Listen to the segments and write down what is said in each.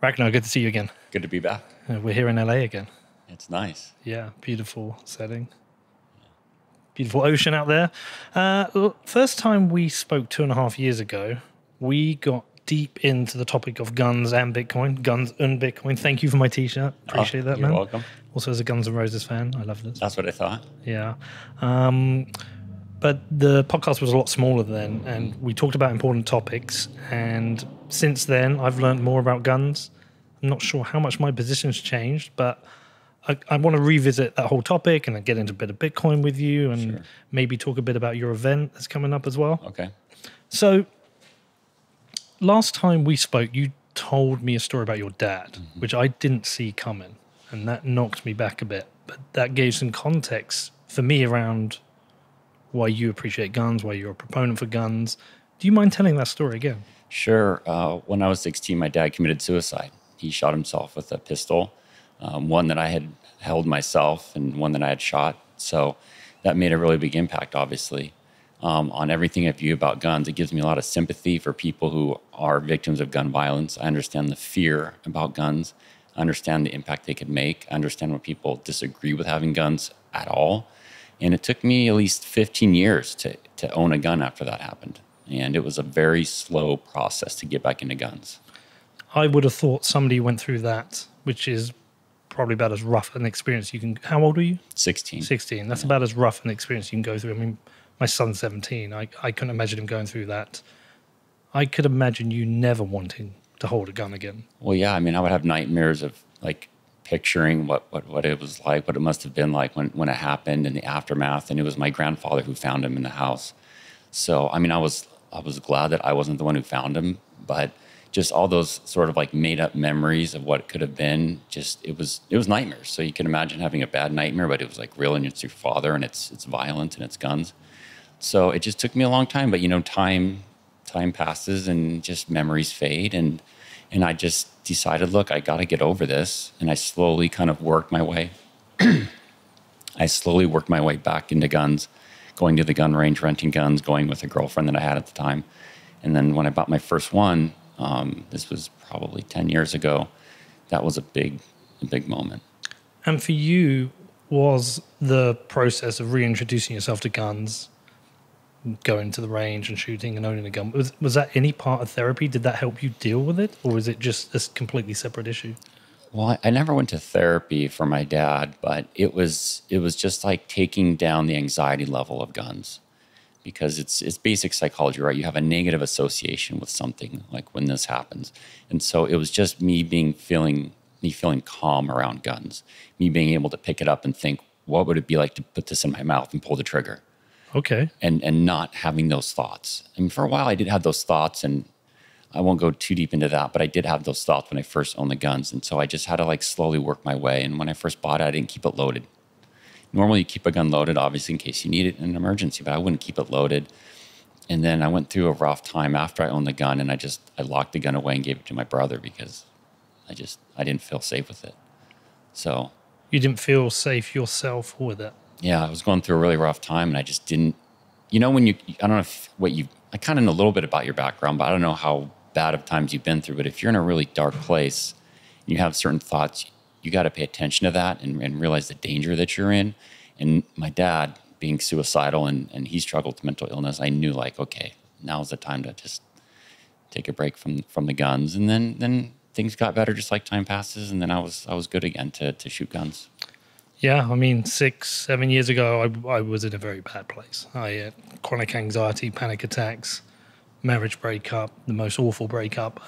Ragnar, good to see you again. Good to be back. We're here in LA again. It's nice. Yeah, beautiful setting. Beautiful ocean out there. First time we spoke 2.5 years ago, we got deep into the topic of guns and Bitcoin. Guns and Bitcoin. Thank you for my t-shirt. Appreciate that, man. You're welcome. Also, as a Guns N' Roses fan, I love this. That's what I thought. Yeah. But the podcast was a lot smaller then, and we talked about important topics. And since then, I've learned more about guns. I'm not sure how much my position's changed, but I want to revisit that whole topic and then get into a bit of Bitcoin with you and maybe talk a bit about your event that's coming up as well. Okay. So last time we spoke, you told me a story about your dad, which I didn't see coming, and that knocked me back a bit. But that gave some context for me around why you appreciate guns, why you're a proponent for guns. Do you mind telling that story again? Sure. When I was 16, my dad committed suicide. He shot himself with a pistol, one that I had held myself and one that I had shot. So that made a really big impact, obviously, on everything I view about guns. It gives me a lot of sympathy for people who are victims of gun violence. I understand the fear about guns. I understand the impact they could make. I understand when people disagree with having guns at all. And it took me at least 15 years to own a gun after that happened. And it was a very slow process to get back into guns. I would have thought somebody went through that, which is probably about as rough an experience you can. How old were you? 16. 16. That's about as rough an experience you can go through. I mean, my son's 17. I couldn't imagine him going through that. I could imagine you never wanting to hold a gun again. Well, yeah. I mean, I would have nightmares of like picturing what it was like, what it must have been like when it happened, and the aftermath. And it was my grandfather who found him in the house. So, I mean, I was glad that I wasn't the one who found him, but just all those sort of like made up memories of what it could have been, just it was nightmares. So you can imagine having a bad nightmare, but it was like real, and it's your father, and it's violent, and it's guns. So it just took me a long time, but you know, time passes and just memories fade, and I just decided, look, I got to get over this. And I slowly kind of worked my way. Back into guns, going to the gun range, renting guns, going with a girlfriend that I had at the time. And then when I bought my first one, this was probably 10 years ago, that was a big moment. And for you, was the process of reintroducing yourself to guns, going to the range and shooting and owning a gun, was that any part of therapy? Did that help you deal with it? Or was it just a completely separate issue? Well, I never went to therapy for my dad, but it was just like taking down the anxiety level of guns, because it's basic psychology, right? You have a negative association with something like when this happens. And so it was just me feeling calm around guns, me being able to pick it up and think, what would it be like to put this in my mouth and pull the trigger? Okay. And not having those thoughts. I mean, for a while I did have those thoughts, and I won't go too deep into that, but I did have those thoughts when I first owned the guns. And so I just had to like slowly work my way. And when I first bought it, I didn't keep it loaded. Normally you keep a gun loaded, obviously, in case you need it in an emergency, but I wouldn't keep it loaded. And then I went through a rough time after I owned the gun, and I locked the gun away and gave it to my brother because I didn't feel safe with it. So. You didn't feel safe yourself with it? Yeah, I was going through a really rough time, and I just didn't, you know, I don't know I kind of know a little bit about your background, but I don't know how bad of times you've been through. But if you're in a really dark place and you have certain thoughts, you got to pay attention to that and realize the danger that you're in. And my dad being suicidal and he struggled with mental illness, I knew like, okay, now's the time to just take a break from the guns. And then things got better just like time passes. And then I was good again to shoot guns. Yeah, I mean, 6-7 years ago, I was in a very bad place. I had chronic anxiety, panic attacks, marriage breakup, the most awful breakup,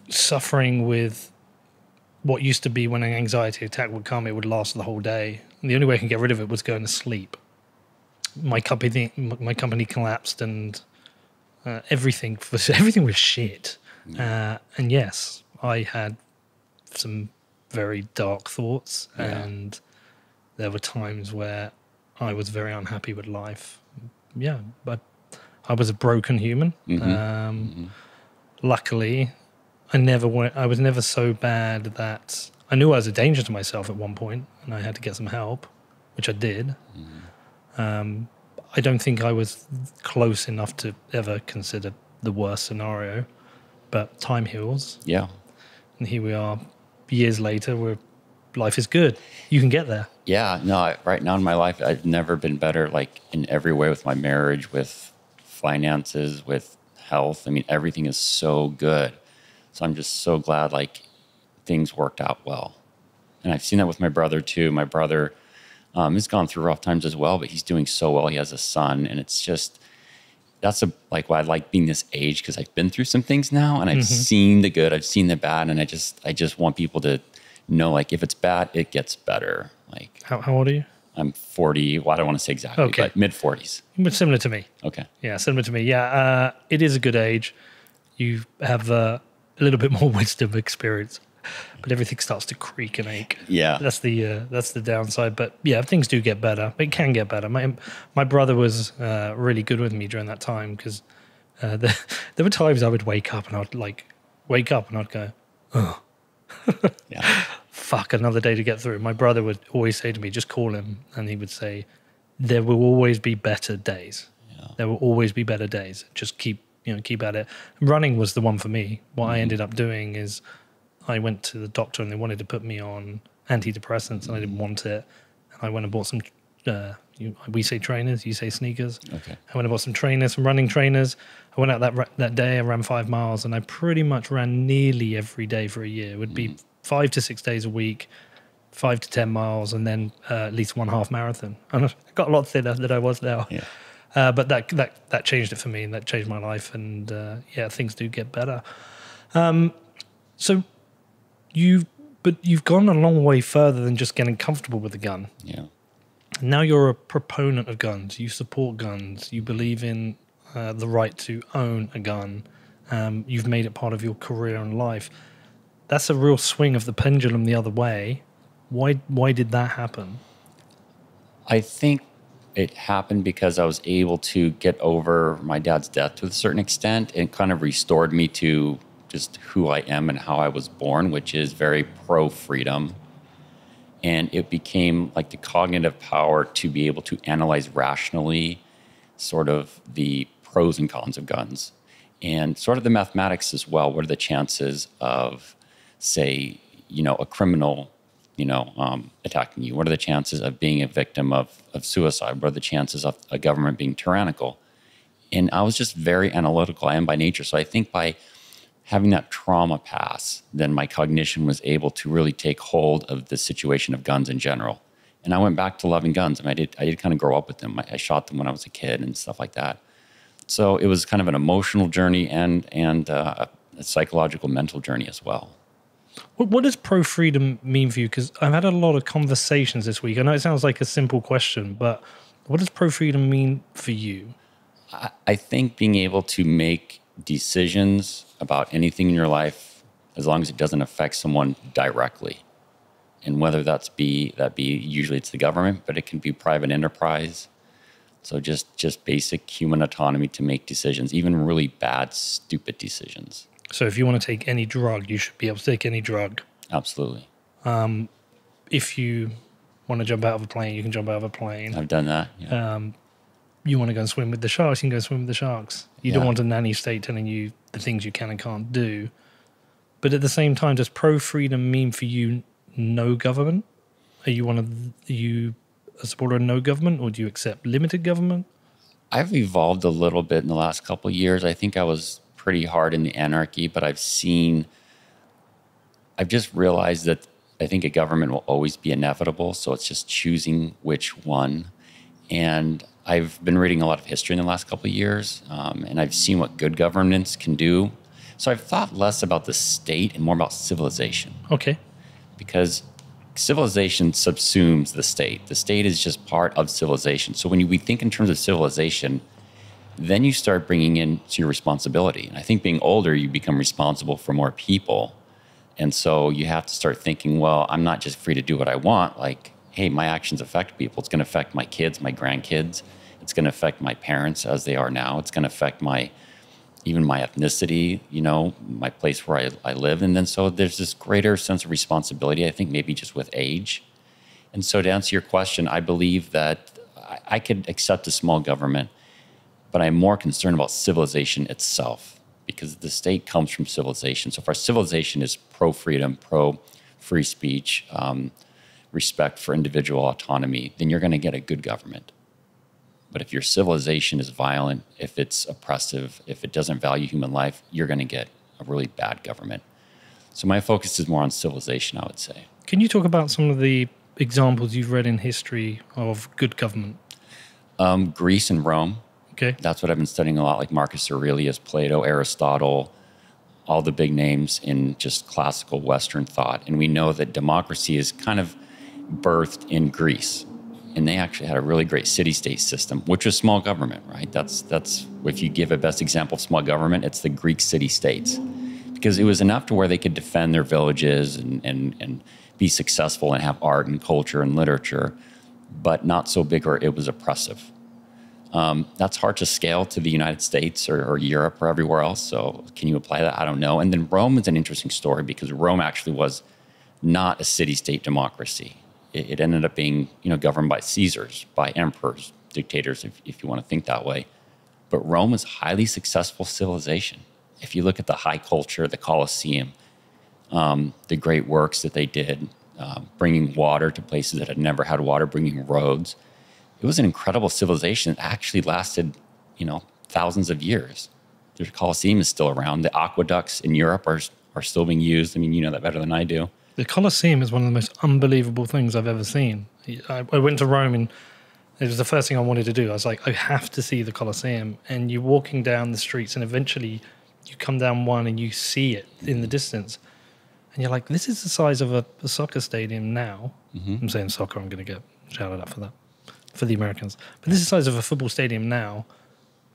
suffering with what used to be when an anxiety attack would come, it would last the whole day. And the only way I could get rid of it was going to sleep. My company collapsed, and everything was shit. And yes, I had some very dark thoughts, and there were times where I was very unhappy with life. Yeah, but I was a broken human. Luckily, I was never so bad that I knew I was a danger to myself at one point, and I had to get some help, which I did. I don't think I was close enough to ever consider the worst scenario, but time heals. Yeah. And here we are years later where life is good. You can get there. Yeah. No, right now in my life, I've never been better, like in every way, with my marriage, with finances, with health. I mean, everything is so good. So I'm just so glad like things worked out well. And I've seen that with my brother too. My brother has gone through rough times as well, but he's doing so well. He has a son, and it's just, like why I like being this age, because I've been through some things now, and I've seen the good, I've seen the bad, and I just want people to know, like, if it's bad, it gets better. Like, How old are you? I'm 40. Well, I don't want to say exactly, but mid 40s. But similar to me. Okay. Yeah, similar to me. Yeah, it is a good age. You have a little bit more wisdom experience, but everything starts to creak and ache. Yeah. That's the downside. But yeah, things do get better. It can get better. My brother was really good with me during that time, because there were times I would wake up and I'd go, oh, Yeah. fuck, another day to get through. My brother would always say to me, just call him, and he would say, there will always be better days. Yeah. There will always be better days. Just keep at it. Running was the one for me. What I ended up doing is I went to the doctor and they wanted to put me on antidepressants, and I didn't want it. And I went and bought some, we say trainers, you say sneakers. Okay. I went and bought some trainers, some running trainers. I went out that day, I ran 5 miles, and I pretty much ran nearly every day for a year. It would be 5 to 6 days a week, 5 to 10 miles, and then at least one half marathon. And I got a lot thinner than I was now. Yeah. But that changed it for me, and that changed my life. And things do get better. So you've gone a long way further than just getting comfortable with a gun. Yeah. Now you're a proponent of guns. You support guns. You believe in the right to own a gun. You've made it part of your career and life. That's a real swing of the pendulum the other way. Why did that happen? I think it happened because I was able to get over my dad's death to a certain extent, and kind of restored me to just who I am and how I was born, which is very pro-freedom. And it became like the cognitive power to be able to analyze rationally sort of the pros and cons of guns, and sort of the mathematics as well. What are the chances of, say, a criminal, attacking you? What are the chances of being a victim of suicide? What are the chances of a government being tyrannical? And I was just very analytical. I am by nature. So I think by having that trauma pass, then my cognition was able to really take hold of the situation of guns in general. And I went back to loving guns. I did kind of grow up with them. I shot them when I was a kid and stuff like that. So it was kind of an emotional journey and a psychological, mental journey as well. What does pro-freedom mean for you? Because I've had a lot of conversations this week. I know it sounds like a simple question, but what does pro-freedom mean for you? I think being able to make decisions about anything in your life, as long as it doesn't affect someone directly. And whether that be usually it's the government, but it can be private enterprise. So just basic human autonomy to make decisions, even really bad, stupid decisions. So if you want to take any drug, you should be able to take any drug. Absolutely. If you want to jump out of a plane, you can jump out of a plane. I've done that. Yeah. You want to go and swim with the sharks, you can go swim with the sharks. You don't want a nanny state telling you the things you can and can't do. But at the same time, does pro-freedom mean for you no government? Are you a supporter of no government, or do you accept limited government? I've evolved a little bit in the last couple of years. I think I was pretty hard in the anarchy, but I've just realized that I think a government will always be inevitable. So it's just choosing which one. And I've been reading a lot of history in the last couple of years, and I've seen what good governance can do. So I've thought less about the state and more about civilization. Okay. Because civilization subsumes the state. The state is just part of civilization. So when we think in terms of civilization, then you start bringing in to your responsibility. And I think being older, you become responsible for more people. And so you have to start thinking, well, I'm not just free to do what I want. Like, hey, my actions affect people. It's going to affect my kids, my grandkids. It's going to affect my parents as they are now. It's going to affect even my ethnicity, my place where I live. And then so there's this greater sense of responsibility, I think maybe just with age. And so to answer your question, I believe that I could accept a small government, but I'm more concerned about civilization itself, because the state comes from civilization. So if our civilization is pro-freedom, pro-free speech, respect for individual autonomy, then you're going to get a good government. But if your civilization is violent, if it's oppressive, if it doesn't value human life, you're going to get a really bad government. So my focus is more on civilization, I would say. Can you talk about some of the examples you've read in history of good government? Greece and Rome. Okay. That's what I've been studying a lot, like Marcus Aurelius, Plato, Aristotle, all the big names in just classical Western thought. And we know that democracy is kind of birthed in Greece. And they actually had a really great city-state system, which was small government, right? That's if you give a best example of small government, it's the Greek city-states. Because it was enough to where they could defend their villages and be successful and have art and culture and literature, but not so big or it was oppressive. That's hard to scale to the United States or Europe or everywhere else. So can you apply that? I don't know. And then Rome is an interesting story, because Rome actually was not a city-state democracy. It ended up being, governed by Caesars, by emperors, dictators, if you want to think that way. But Rome was a highly successful civilization. If you look at the high culture, the Colosseum, the great works that they did, bringing water to places that had never had water, bringing roads, it was an incredible civilization that actually lasted, thousands of years. The Colosseum is still around. The aqueducts in Europe are still being used. I mean, you know that better than I do. The Colosseum is one of the most unbelievable things I've ever seen. I went to Rome, and it was the first thing I wanted to do. I was like, I have to see the Colosseum. And you're walking down the streets, and eventually you come down one and you see it in the distance. And you're like, this is the size of a soccer stadium now. Mm-hmm. I'm saying soccer, I'm going to get shouted out for that, for the Americans. But this is the size of a football stadium now,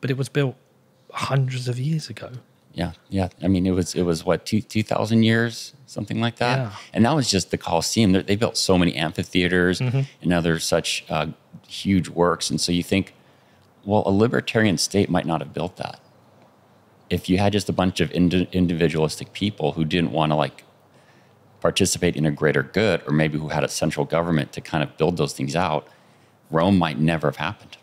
but it was built hundreds of years ago. Yeah. I mean, it was what, 2,000 years, something like that? Yeah. And that was just the Colosseum. They built so many amphitheaters and other such huge works. And so you think, well, a libertarian state might not have built that. If you had just a bunch of individualistic people who didn't want to participate in a greater good, or maybe who had a central government to kind of build those things out, Rome might never have happened.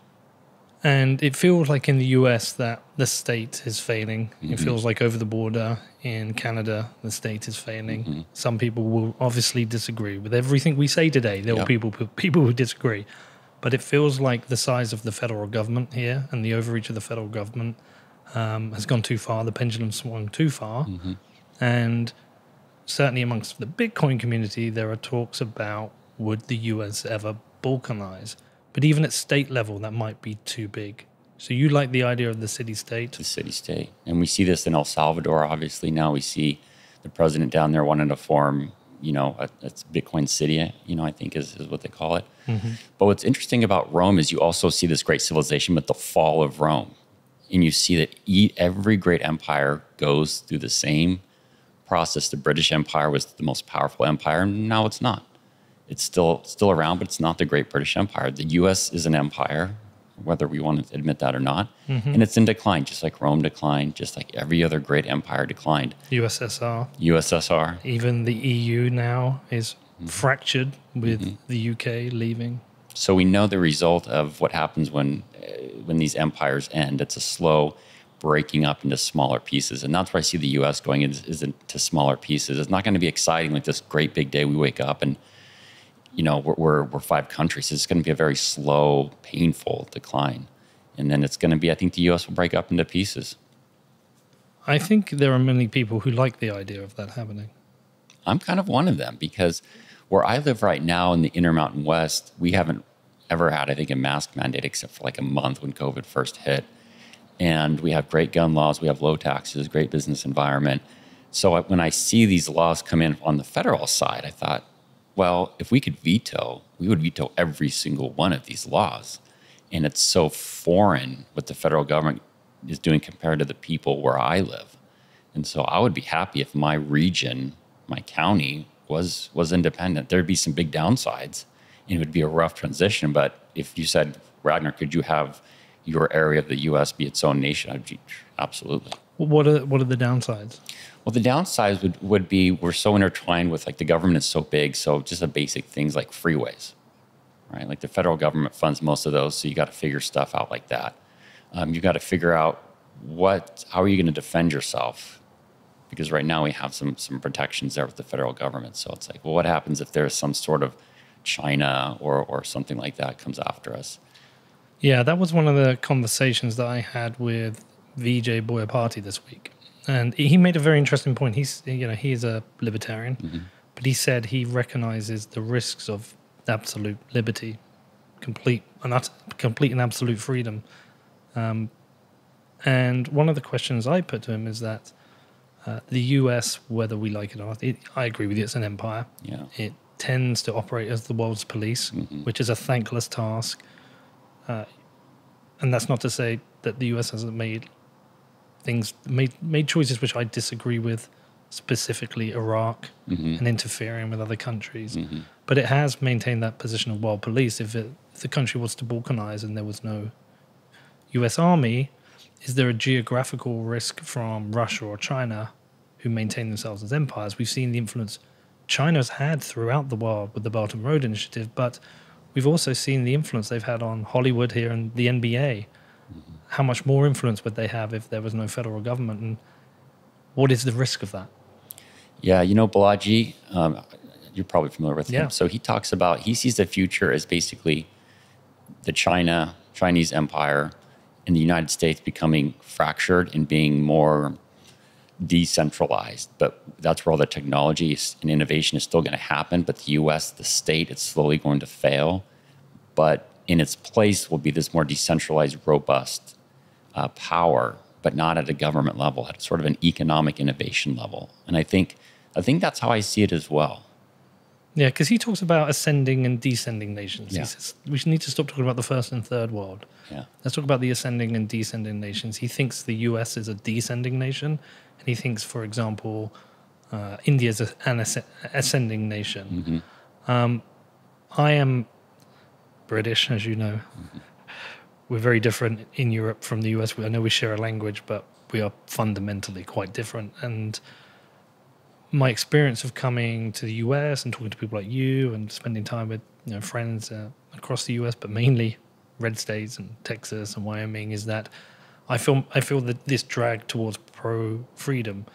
And it feels like in the US that the state is failing. Mm-hmm. It feels like over the border in Canada, the state is failing. Mm-hmm. Some people will obviously disagree with everything we say today. There are people who disagree. But it feels like the size of the federal government here and the overreach of the federal government has gone too far. The pendulum swung too far. Mm-hmm. And certainly amongst the Bitcoin community, there are talks about, would the US ever balkanize? But even at state level, that might be too big. So you like the idea of the city-state? The city-state. And we see this in El Salvador, obviously. Now we see the president down there wanting to form, a Bitcoin city, I think is what they call it. Mm-hmm. But what's interesting about Rome is you also see this great civilization, but the fall of Rome. And you see that every great empire goes through the same process. The British Empire was the most powerful empire, and now it's not. It's still around, but it's not the Great British Empire. The U.S. is an empire, whether we want to admit that or not, and it's in decline, just like Rome declined, just like every other great empire declined. USSR. Even the EU now is fractured with the UK leaving. So we know the result of what happens when these empires end. It's a slow breaking up into smaller pieces, and that's where I see the U.S. going into smaller pieces. It's not going to be exciting like this great big day we wake up and we're 5 countries. It's going to be a very slow, painful decline. And then it's going to be, I think the U.S. will break up into pieces. I think there are many people who like the idea of that happening. I'm kind of one of them, because where I live right now in the Intermountain West, we haven't ever had, I think, a mask mandate except for a month when COVID first hit. And we have great gun laws. We have low taxes, great business environment. So when I see these laws come in on the federal side, I thought, well, if we could veto, we would veto every single one of these laws. And it's so foreign what the federal government is doing compared to the people where I live. And so I would be happy if my region, my county, was independent. There'd be some big downsides, and it would be a rough transition. But if you said, Ragnar, could you have your area of the U.S. be its own nation? I'd be absolutely. What are the downsides? Well, the downsides would be we're so intertwined with the government is so big. So just the basic things like freeways. right? Like the federal government funds most of those, so you got to figure stuff out like that. You got to figure out how are you going to defend yourself? Because right now we have some protections there with the federal government. So it's like, well, what happens if there's some sort of China or something like that comes after us? Yeah, that was one of the conversations that I had with VJ Boyapati this week. And he made a very interesting point. He's a libertarian, but he said he recognizes the risks of absolute liberty, complete and absolute freedom. And one of the questions I put to him is that the US, whether we like it or not, I agree with you, it's an empire. Yeah. It tends to operate as the world's police, which is a thankless task. And that's not to say that the US hasn't made choices which I disagree with, specifically Iraq and interfering with other countries. But it has maintained that position of world police. If the country was to balkanize and there was no US army, is there a geographical risk from Russia or China, who maintain themselves as empires? We've seen the influence China's had throughout the world with the Belt and Road Initiative, but we've also seen the influence they've had on Hollywood here and the NBA. How much more influence would they have if there was no federal government? And what is the risk of that? Yeah, Balaji, you're probably familiar with him. So he sees the future as basically the Chinese empire and the United States becoming fractured and being more decentralized. But that's where all the technology and innovation is still going to happen. But the US, the state, it's slowly going to fail. But in its place will be this more decentralized, robust power, but not at a government level, at sort of an economic innovation level. And I think that's how I see it as well. Yeah, because he talks about ascending and descending nations. Yeah. He says we need to stop talking about the first and third world. Yeah. Let's talk about the ascending and descending nations. He thinks the US is a descending nation, and he thinks, for example, India is an ascending nation. I am British, as you know. We're very different in Europe from the US. I know we share a language, but we are fundamentally quite different. And my experience of coming to the US and talking to people like you and spending time with friends across the US, but mainly red states and Texas and Wyoming, is that I feel that this drag towards pro-freedom,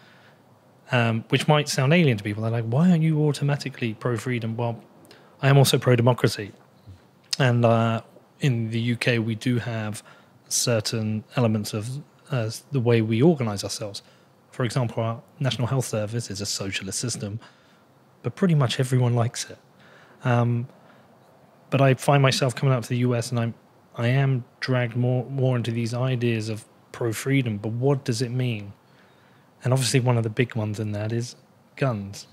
which might sound alien to people. They're like, why aren't you automatically pro-freedom? Well, I am also pro-democracy. And in the UK, we do have certain elements of the way we organise ourselves. For example, our National Health Service is a socialist system, but pretty much everyone likes it. But I find myself coming out to the US, and I am dragged more into these ideas of pro-freedom. But what does it mean? And obviously, one of the big ones in that is guns.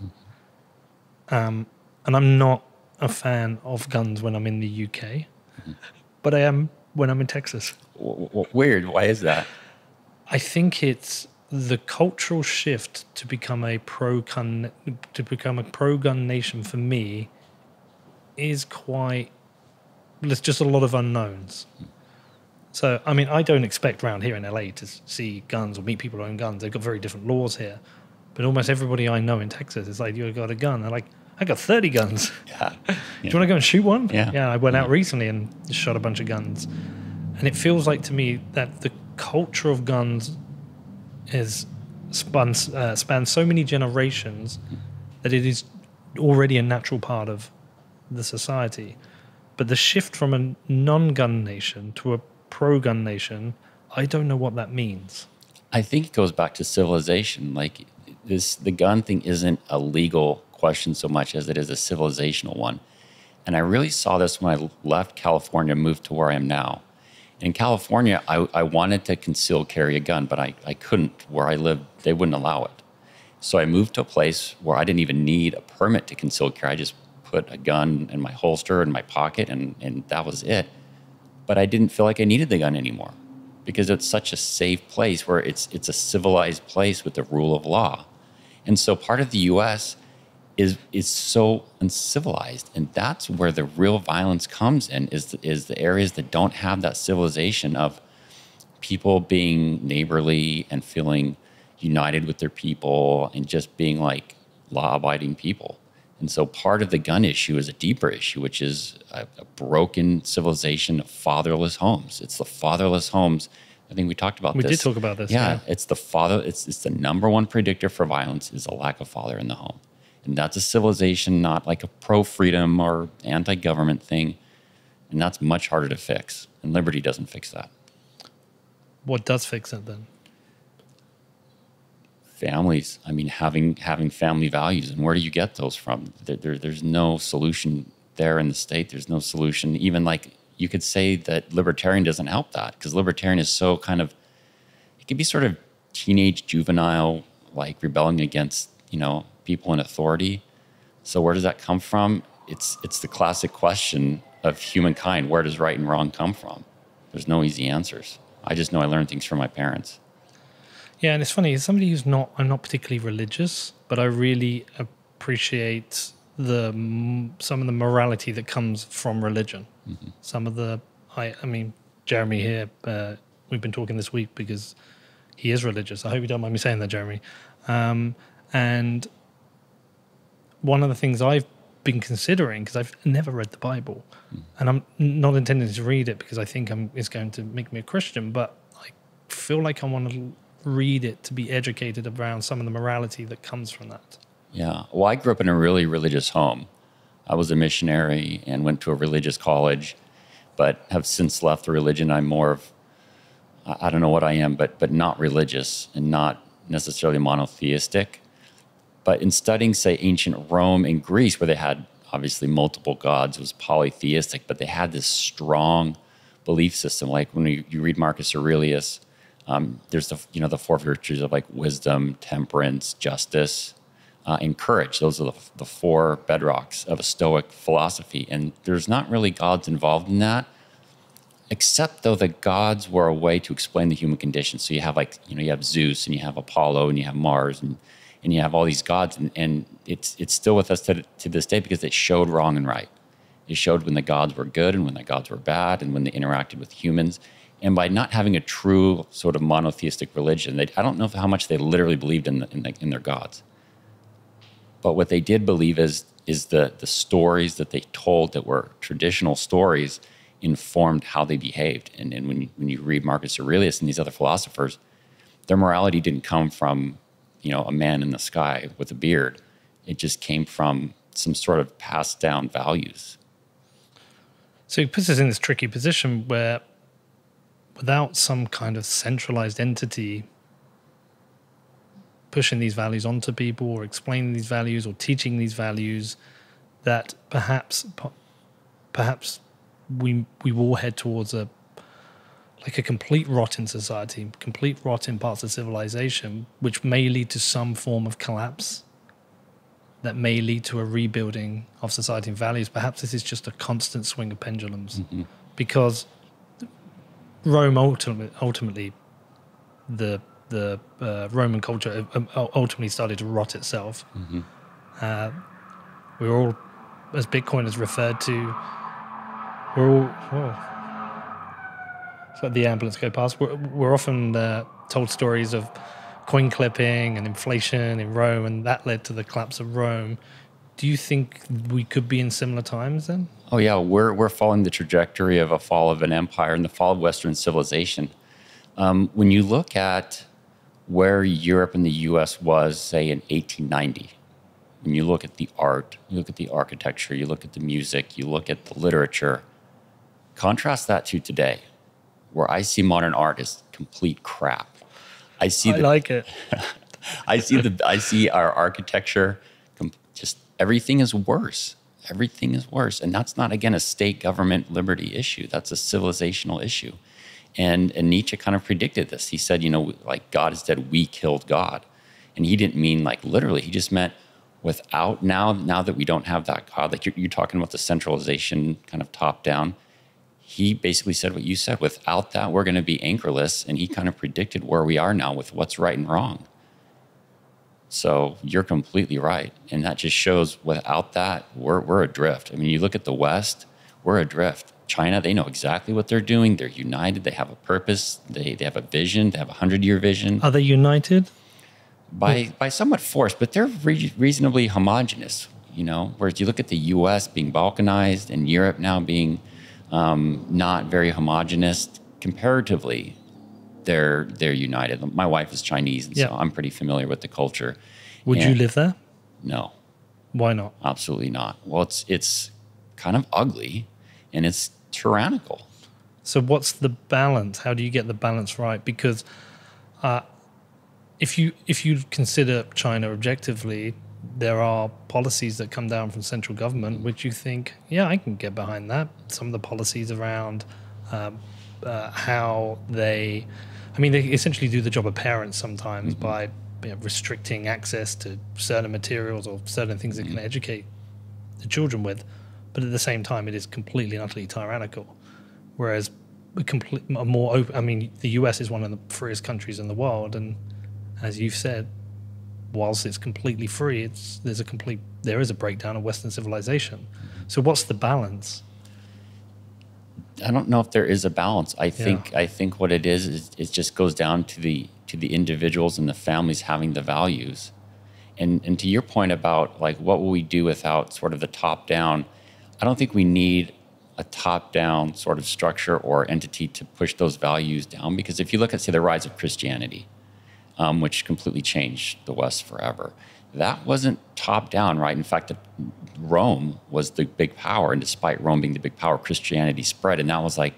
And I'm not a fan of guns when I'm in the UK, but I am when I'm in Texas. Weird. Why is that? I think it's the cultural shift to become a pro-gun nation for me is there's just a lot of unknowns. So, I mean, I don't expect around here in LA to see guns or meet people who own guns. They've got very different laws here. But almost everybody I know in Texas is like, you've got a gun. They're like, I got 30 guns. Yeah. Do you want to go and shoot one? Yeah. I went out recently and shot a bunch of guns. And it feels like to me that the culture of guns is spans so many generations that it is already a natural part of the society. But the shift from a non-gun nation to a pro-gun nation, I don't know what that means. I think it goes back to civilization. Like the gun thing isn't a legal question so much as it is a civilizational one. And I really saw this when I left California, moved to where I am now. In California, I wanted to conceal carry a gun, but I couldn't. Where I lived, they wouldn't allow it. So I moved to a place where I didn't even need a permit to conceal carry. I just put a gun in my holster in my pocket, and that was it. But I didn't feel like I needed the gun anymore because it's such a safe place where it's a civilized place with the rule of law. And so part of the U.S. is so uncivilized, and that's where the real violence comes in, is the areas that don't have that civilization of people being neighborly and feeling united with their people and just being like law-abiding people. And so part of the gun issue is a deeper issue, which is a broken civilization of fatherless homes. It's the fatherless homes. I think we talked about this. We did talk about this. Yeah, it's the it's the number one predictor for violence is a lack of father in the home. And that's a civilization, not like a pro-freedom or anti-government thing. And that's much harder to fix. And liberty doesn't fix that. What does fix it then? Families. I mean, having family values. And where do you get those from? There's no solution there in the state. There's no solution. Even like you could say that libertarian doesn't help that, because libertarian is so kind of, it can be sort of teenage, juvenile, like rebelling against, people in authority. So where does that come from? It's the classic question of humankind. Where does right and wrong come from? There's no easy answers. I just know I learned things from my parents. Yeah, and it's funny, as somebody I'm not particularly religious, but I really appreciate some of the morality that comes from religion. Mm-hmm. Some of I mean, Jeremy here, we've been talking this week because he is religious. I hope you don't mind me saying that, Jeremy. And one of the things I've been considering, because I've never read the Bible, and I'm not intending to read it because I think it's going to make me a Christian, but I feel like I want to read it to be educated around some of the morality that comes from that. Yeah. Well, I grew up in a really religious home. I was a missionary and went to a religious college, but have since left the religion. I'm more of, I don't know what I am, but not religious and not necessarily monotheistic. But in studying, say, ancient Rome and Greece, where they had obviously multiple gods, it was polytheistic, but they had this strong belief system. Like when you read Marcus Aurelius, there's the four virtues of like wisdom, temperance, justice, and courage. Those are the four bedrocks of a Stoic philosophy. And there's not really gods involved in that, except though the gods were a way to explain the human condition. So you have you have Zeus and you have Apollo and you have Mars and you have all these gods. And it's still with us to this day because it showed wrong and right. It showed when the gods were good and when the gods were bad and when they interacted with humans. And by not having a true sort of monotheistic religion, I don't know how much they literally believed in their gods. But what they did believe is the stories that they told that were traditional stories informed how they behaved. And when you read Marcus Aurelius and these other philosophers, their morality didn't come from, a man in the sky with a beard. It just came from some sort of passed down values. So it puts us in this tricky position where without some kind of centralized entity pushing these values onto people or explaining these values or teaching these values, that perhaps we will head towards a complete rot in society, complete rot in parts of civilization, which may lead to some form of collapse, that may lead to a rebuilding of society and values. Perhaps this is just a constant swing of pendulums, because Rome ultimately the Roman culture ultimately started to rot itself. We're all, as Bitcoin is referred to, so let the ambulance go past. We're often told stories of coin clipping and inflation in Rome, and that led to the collapse of Rome. Do you think we could be in similar times then? Oh yeah, we're following the trajectory of a fall of an empire and the fall of Western civilization. When you look at where Europe and the U.S. was, say, in 1890, when you look at the art, you look at the architecture, you look at the music, you look at the literature, contrast that to today, where I see modern art as complete crap. I like it. I see our architecture, just everything is worse. Everything is worse. And that's not, again, a state government liberty issue. That's a civilizational issue. And Nietzsche kind of predicted this. He said, like God is dead, we killed God. And he didn't mean like literally. He just meant without, now that we don't have that God, like you're talking about the centralization kind of top down. He basically said what you said. Without that, we're going to be anchorless. And he kind of predicted where we are now with what's right and wrong. So you're completely right. And that just shows without that, we're adrift. I mean, you look at the West, we're adrift. China, they know exactly what they're doing. They're united. They have a purpose. They have a vision. They have a 100-year vision. Are they united? By somewhat force, but they're reasonably homogenous. you know. Whereas you look at the U.S. being balkanized and Europe now being not very homogenous comparatively, they're united. My wife is Chinese, and so I'm pretty familiar with the culture. Would you live there? No. Why not? Absolutely not. Well, it's kind of ugly, and it's tyrannical. So what's the balance? How do you get the balance right? Because if you consider China objectively, there are policies that come down from central government which you think, yeah, I can get behind that. Some of the policies around how they essentially do the job of parents sometimes by restricting access to certain materials or certain things that can educate the children with. But at the same time, it is completely and utterly tyrannical. Whereas the US is one of the freest countries in the world, and as you've said, whilst it's completely free, there is a breakdown of Western civilization. So what's the balance? I don't know if there is a balance. I think what it is it just goes down to the individuals and the families having the values. And to your point about like what will we do without sort of the top down, I don't think we need a top down sort of structure or entity to push those values down, because if you look at, say, the rise of Christianity, which completely changed the West forever, that wasn't top down, right? In fact, Rome was the big power, and despite Rome being the big power, Christianity spread, and that was like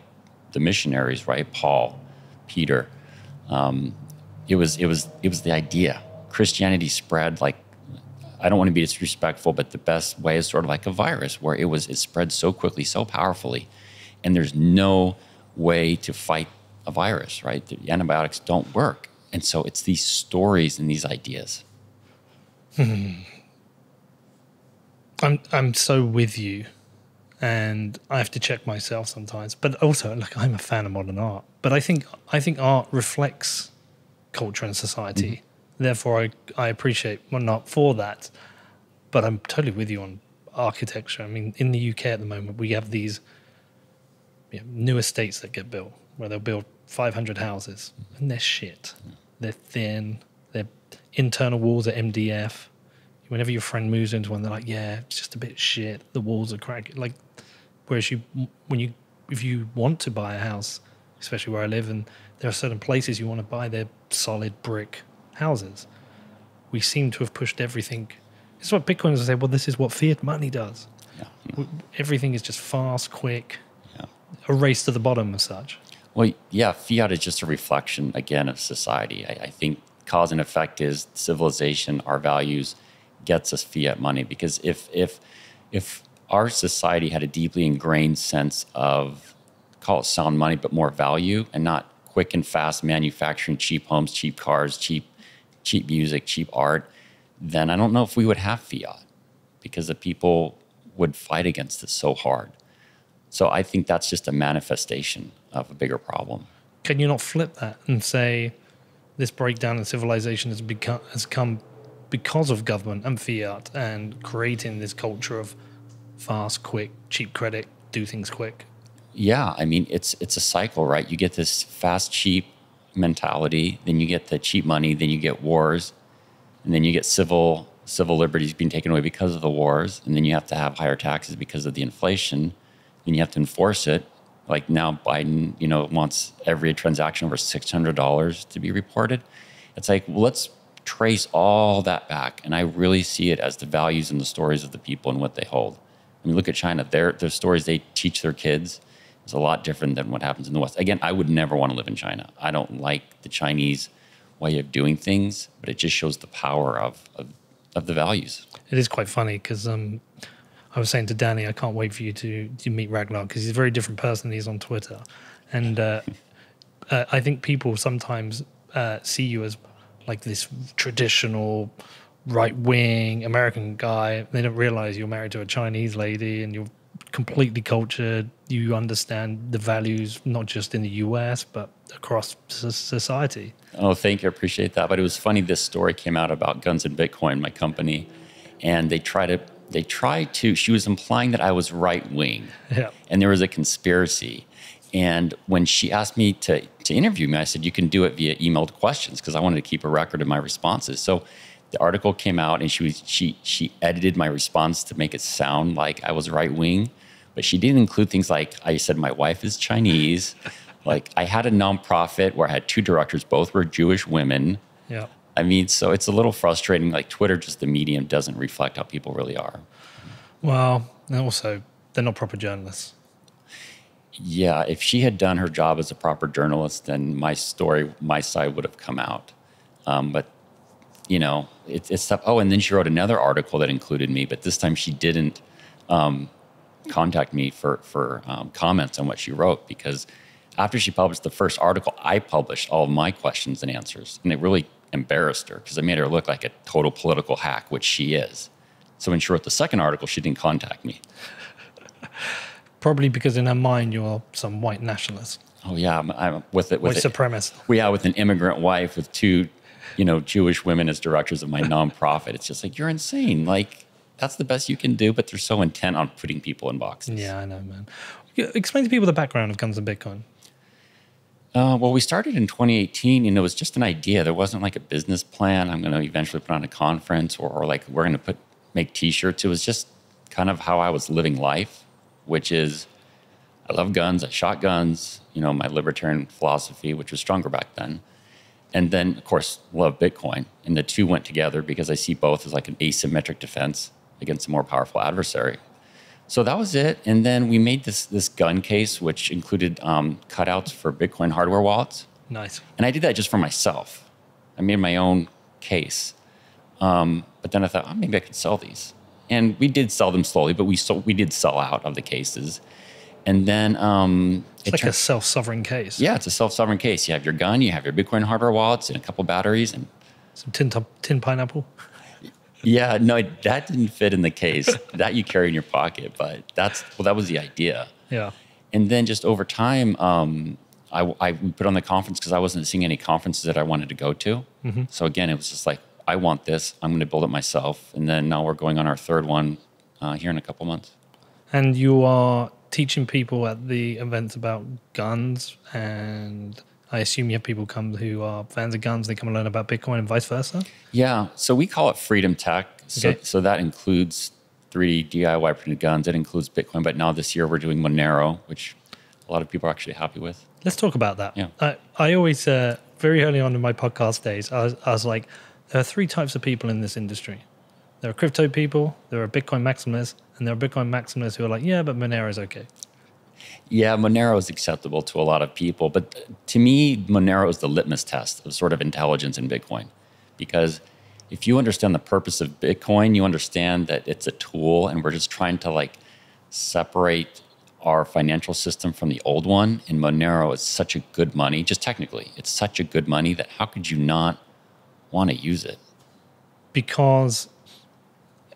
the missionaries, right? Paul, Peter. It was the idea. Christianity spread like, I don't want to be disrespectful, but the best way is sort of like a virus, where it spread so quickly, so powerfully, and there's no way to fight a virus, right? The antibiotics don't work, and so it's these stories and these ideas. I'm so with you, and I have to check myself sometimes. But also, like, I'm a fan of modern art, but I think art reflects culture and society. Therefore, I appreciate modern art for that. But I'm totally with you on architecture. I mean, in the UK at the moment, we have these new estates that get built, where they'll build 500 houses, and they're shit. They're thin. Their internal walls are MDF. Whenever your friend moves into one, they're like, yeah, it's just a bit shit. The walls are cracked. Like, whereas if you want to buy a house, especially where I live, and there are certain places you want to buy, they're solid brick houses. We seem to have pushed everything. This is what Bitcoiners say, well, this is what fiat money does. Yeah. Everything is just fast, quick, a race to the bottom as such. Well, yeah, fiat is just a reflection, again, of society. I think cause and effect is civilization, our values, gets us fiat money. Because if our society had a deeply ingrained sense of, call it sound money, but more value, and not quick and fast manufacturing cheap homes, cheap cars, cheap music, cheap art, then I don't know if we would have fiat, because the people would fight against it so hard. So I think that's just a manifestation of a bigger problem. Can you not flip that and say this breakdown in civilization has come because of government and fiat and creating this culture of fast, quick, cheap credit, do things quick? Yeah, I mean, it's a cycle, right? You get this fast, cheap mentality, then you get the cheap money, then you get wars, and then you get civil liberties being taken away because of the wars, and then you have to have higher taxes because of the inflation, and you have to enforce it. Like now Biden, wants every transaction over $600 to be reported. It's like, well, let's trace all that back, and I really see it as the values and the stories of the people and what they hold. I mean, look at China. Their stories they teach their kids is a lot different than what happens in the West. Again, I would never want to live in China. I don't like the Chinese way of doing things, but it just shows the power of the values. It is quite funny because I was saying to Danny, I can't wait for you to meet Ragnar, because he's a very different person than he is on Twitter. And I think people sometimes see you as like this traditional right-wing American guy. They don't realize you're married to a Chinese lady and you're completely cultured. You understand the values, not just in the US, but across society. Oh, thank you. I appreciate that. But it was funny. This story came out about Guns and Bitcoin, my company, and they tried to, she was implying that I was right-wing, and there was a conspiracy. And when she asked me to interview me, I said, you can do it via emailed questions, because I wanted to keep a record of my responses. So The article came out, and she edited my response to make it sound like I was right wing, but she didn't include things like I said my wife is Chinese. Like I had a nonprofit where I had 2 directors, both were Jewish women. Yeah. I mean, so it's a little frustrating. Like Twitter, just the medium doesn't reflect how people really are. Well, and also they're not proper journalists. Yeah, if she had done her job as a proper journalist, then my story, my side would have come out. But you know, it's tough. Oh, and then she wrote another article that included me, but this time she didn't contact me for comments on what she wrote, because after she published the first article, I published all of my questions and answers, and it really embarrassed her because it made her look like a total political hack, which she is. So when she wrote the second article, she didn't contact me. Probably because in her mind you're some white nationalist. Oh yeah, I'm with it. White supremacist. Yeah, with an immigrant wife with 2, Jewish women as directors of my nonprofit. It's just like, you're insane. Like that's the best you can do, but they're so intent on putting people in boxes. Yeah, I know, man. Explain to people the background of Guns and Bitcoin. Well, we started in 2018, and it was just an idea. There wasn't like a business plan. I'm going to eventually put on a conference, or like we're going to make T-shirts. It was just kind of how I was living life, which is I love guns. I shot guns. My libertarian philosophy, which was stronger back then, and then of course love Bitcoin. And the two went together because I see both as like an asymmetric defense against a more powerful adversary. So that was it. And then we made this gun case, which included cutouts for Bitcoin hardware wallets. Nice. And I did that just for myself. I made my own case. But then I thought, maybe I could sell these. And we did sell them slowly, but we did sell out of the cases. And then it's like a self-sovereign case. Yeah, it's a self-sovereign case. You have your gun, you have your Bitcoin hardware wallets, and a couple batteries, and some tin pineapple. Yeah, no, that didn't fit in the case. That you carry in your pocket, but that was the idea. Yeah. And then just over time, we put on the conference because I wasn't seeing any conferences that I wanted to go to. Mm-hmm. So again, it was just like, I want this. I'm going to build it myself. And then now we're going on our third one here in a couple months. And you are teaching people at the events about guns, and I assume you have people come who are fans of guns, they come and learn about Bitcoin and vice versa? Yeah, so we call it Freedom Tech. So that includes 3D DIY printed guns. It includes Bitcoin, but now this year we're doing Monero, which a lot of people are actually happy with. Let's talk about that. Yeah. I always, very early on in my podcast days, I was like, there are 3 types of people in this industry. There are crypto people, there are Bitcoin maximalists, and there are Bitcoin maximalists who are like, yeah, but Monero is okay. Yeah, Monero is acceptable to a lot of people, but to me, Monero is the litmus test of sort of intelligence in Bitcoin. Because if you understand the purpose of Bitcoin, you understand that it's a tool, and we're just trying to separate our financial system from the old one. And Monero is such a good money, just technically, it's such a good money that how could you not want to use it? Because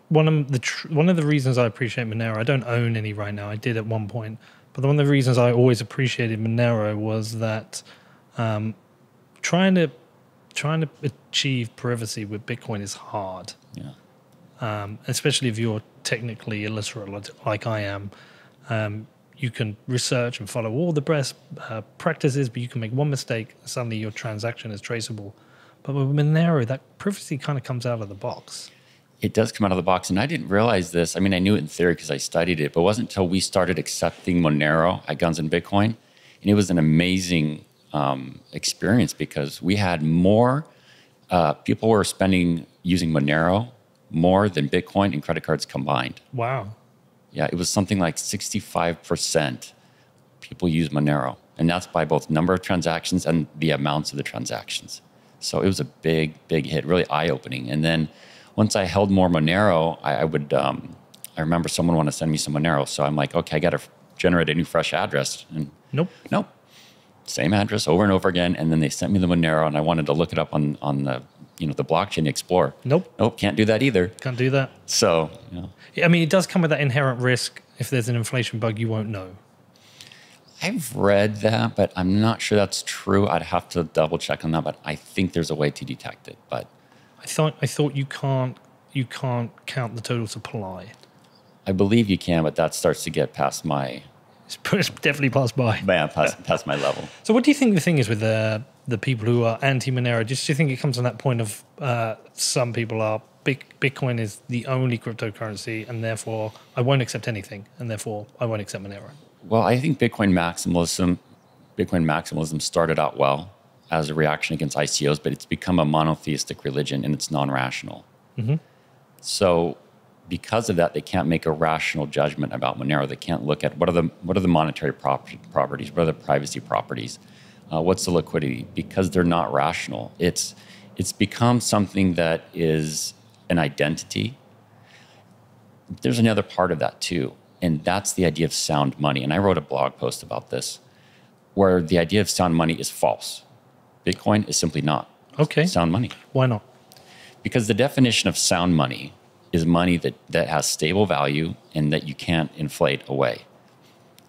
one of the reasons I appreciate Monero, I don't own any right now. I did at one point. But one of the reasons I always appreciated Monero was that trying to achieve privacy with Bitcoin is hard. Yeah. Especially if you're technically illiterate like I am. You can research and follow all the best practices, but you can make one mistake, and suddenly your transaction is traceable. But with Monero, that privacy kind of comes out of the box. It does come out of the box, and I didn't realize this. I mean, I knew it in theory because I studied it, but it wasn't until we started accepting Monero at Guns and Bitcoin, and it was an amazing experience because we had more people were using Monero more than Bitcoin and credit cards combined. Wow. Yeah, it was something like 65% people use Monero, and that's by both number of transactions and the amounts of the transactions. So it was a big, big hit, really eye-opening. And then once I held more Monero, I remember someone wanted to send me some Monero. So I'm like, okay, I got to generate a new fresh address. And Nope. Same address over and over again. And then they sent me the Monero, and I wanted to look it up on the the blockchain Explorer. Nope. Can't do that either. Can't do that. So, I mean, it does come with that inherent risk. If there's an inflation bug, you won't know. I've read that, but I'm not sure that's true. I'd have to double check on that, but I think there's a way to detect it. But I thought you can't count the total supply. I believe you can, but that starts to get past my... It's definitely passed by. Yeah, past my level. So what do you think the thing is with the the people who are anti-Monero, do you think it comes from that point of some people are Bitcoin is the only cryptocurrency, and therefore I won't accept anything, and therefore I won't accept Monero? Well, I think Bitcoin maximalism started out well as a reaction against ICOs, but it's become a monotheistic religion and it's non-rational. Mm-hmm. So because of that, they can't make a rational judgment about Monero. They can't look at what are the monetary properties, what are the privacy properties, what's the liquidity, because they're not rational. It's become something that is an identity. There's another part of that too, and that's the idea of sound money. And I wrote a blog post about this, where the idea of sound money is false. Bitcoin is simply not sound money. Why not? Because the definition of sound money is money that has stable value and that you can't inflate away.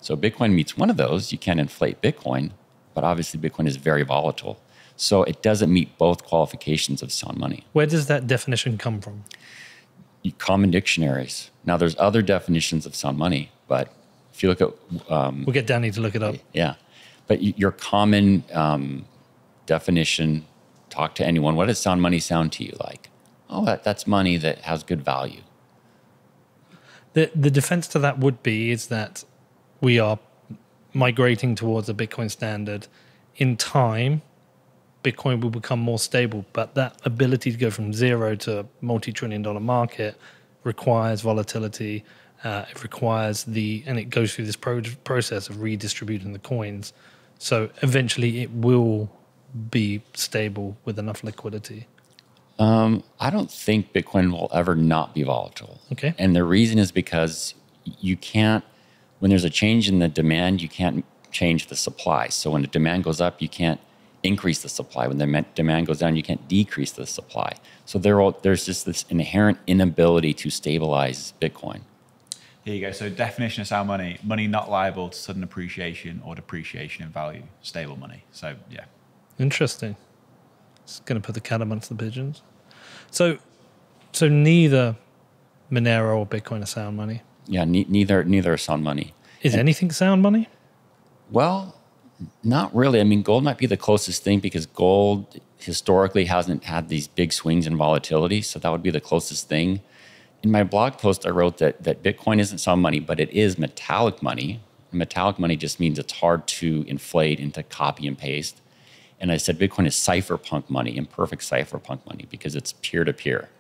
So Bitcoin meets one of those. You can't inflate Bitcoin, but obviously Bitcoin is very volatile. So it doesn't meet both qualifications of sound money. Where does that definition come from? Common dictionaries. Now, there's other definitions of sound money, but if you look at... we'll get Danny to look it up. Yeah. But your common definition, talk to anyone, what does sound money sound to you like? Oh, that's money that has good value. The defense to that would be is that we are migrating towards a Bitcoin standard. In time, Bitcoin will become more stable, but that ability to go from zero to multi-trillion-dollar market requires volatility. It requires and it goes through this process of redistributing the coins. So eventually it will be stable with enough liquidity. I don't think Bitcoin will ever not be volatile. Okay. And the reason is because you can't, when there's a change in the demand, you can't change the supply. So when the demand goes up, you can't increase the supply. When the demand goes down, you can't decrease the supply. So there's just this inherent inability to stabilize Bitcoin. Here you go. So definition of sound money: money not liable to sudden appreciation or depreciation in value. Stable money. So yeah. Interesting. Just going to put the cat amongst the pigeons. So neither Monero or Bitcoin are sound money. Yeah, neither are sound money. Is anything sound money? Well, not really. I mean, gold might be the closest thing because gold historically hasn't had these big swings in volatility. So that would be the closest thing. In my blog post, I wrote that Bitcoin isn't sound money, but it is metallic money. Metallic money just means it's hard to inflate into copy and paste. And I said Bitcoin is cypherpunk money, imperfect cypherpunk money, because it's peer-to-peer.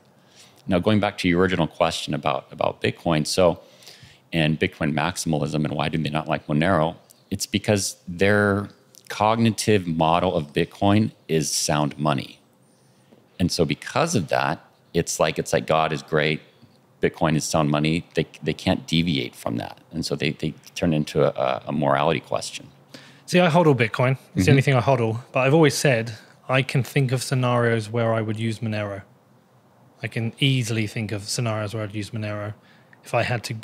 Now, going back to your original question about Bitcoin, and Bitcoin maximalism and why do they not like Monero, it's because their cognitive model of Bitcoin is sound money. And so because of that, it's like God is great, Bitcoin is sound money. They can't deviate from that. And so they turn into a morality question. See, I hodl Bitcoin. It's the only thing I hodl. But I've always said I can think of scenarios where I would use Monero. I can easily think of scenarios where I'd use Monero. If I had to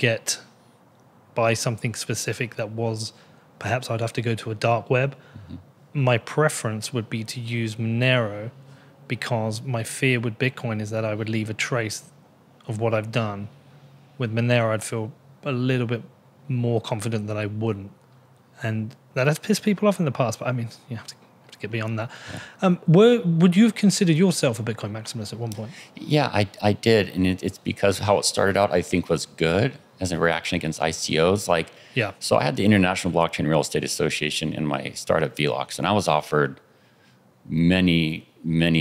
buy something specific that was, perhaps I'd have to go to a dark web. My preference would be to use Monero because my fear with Bitcoin is that I would leave a trace of what I've done. With Monero, I'd feel a little bit more confident that I wouldn't. And that has pissed people off in the past, but I mean, you have to get beyond that. Yeah. Would you have considered yourself a Bitcoin maximalist at one point? Yeah, I did. And it's because how it started out, I think, was good as a reaction against ICOs. So I had the International Blockchain Real Estate Association in my startup Velox, and I was offered many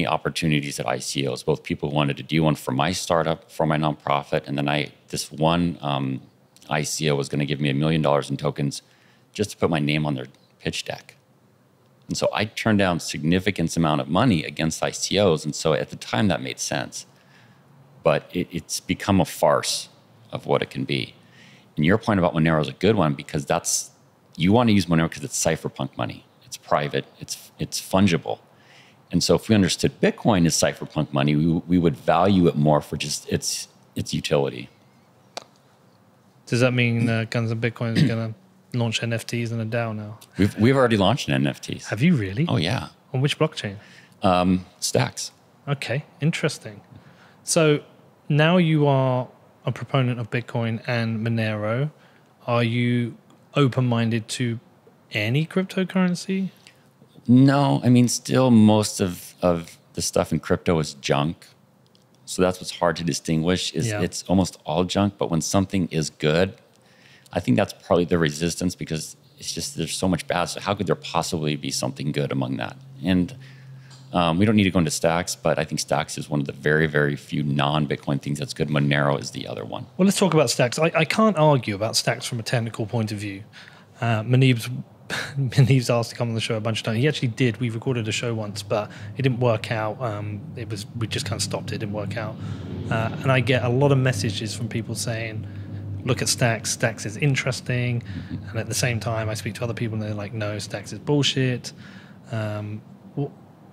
opportunities at ICOs, both people who wanted to do one for my startup, for my nonprofit, and then this one ICO was going to give me $1 million in tokens just to put my name on their pitch deck. And so I turned down significant amount of money against ICOs, and so at the time that made sense. But it's become a farce of what it can be. And your point about Monero is a good one because you want to use Monero because it's cypherpunk money. It's private. It's fungible. And so if we understood Bitcoin as cypherpunk money, we would value it more for just its utility. Does that mean Guns and Bitcoin is going to launch NFTs in a DAO now? We've already launched NFTs. Have you really? Oh, yeah. On which blockchain? Stacks. Okay, interesting. So now you are a proponent of Bitcoin and Monero. Are you open-minded to any cryptocurrency? No, I mean, still most of the stuff in crypto is junk. So that's what's hard to distinguish is it's almost all junk. But when something is good, I think that's probably the resistance because it's just there's so much bad. So how could there possibly be something good among that? And we don't need to go into Stacks, but I think Stacks is one of the very, very few non-Bitcoin things that's good. Monero is the other one. Well, let's talk about Stacks. I can't argue about Stacks from a technical point of view. Maniv's asked to come on the show a bunch of times. He actually did. We recorded a show once, but it didn't work out. We just kind of stopped it. It didn't work out. And I get a lot of messages from people saying, look at Stacks. Stacks is interesting. And at the same time, I speak to other people and they're like, no, Stacks is bullshit.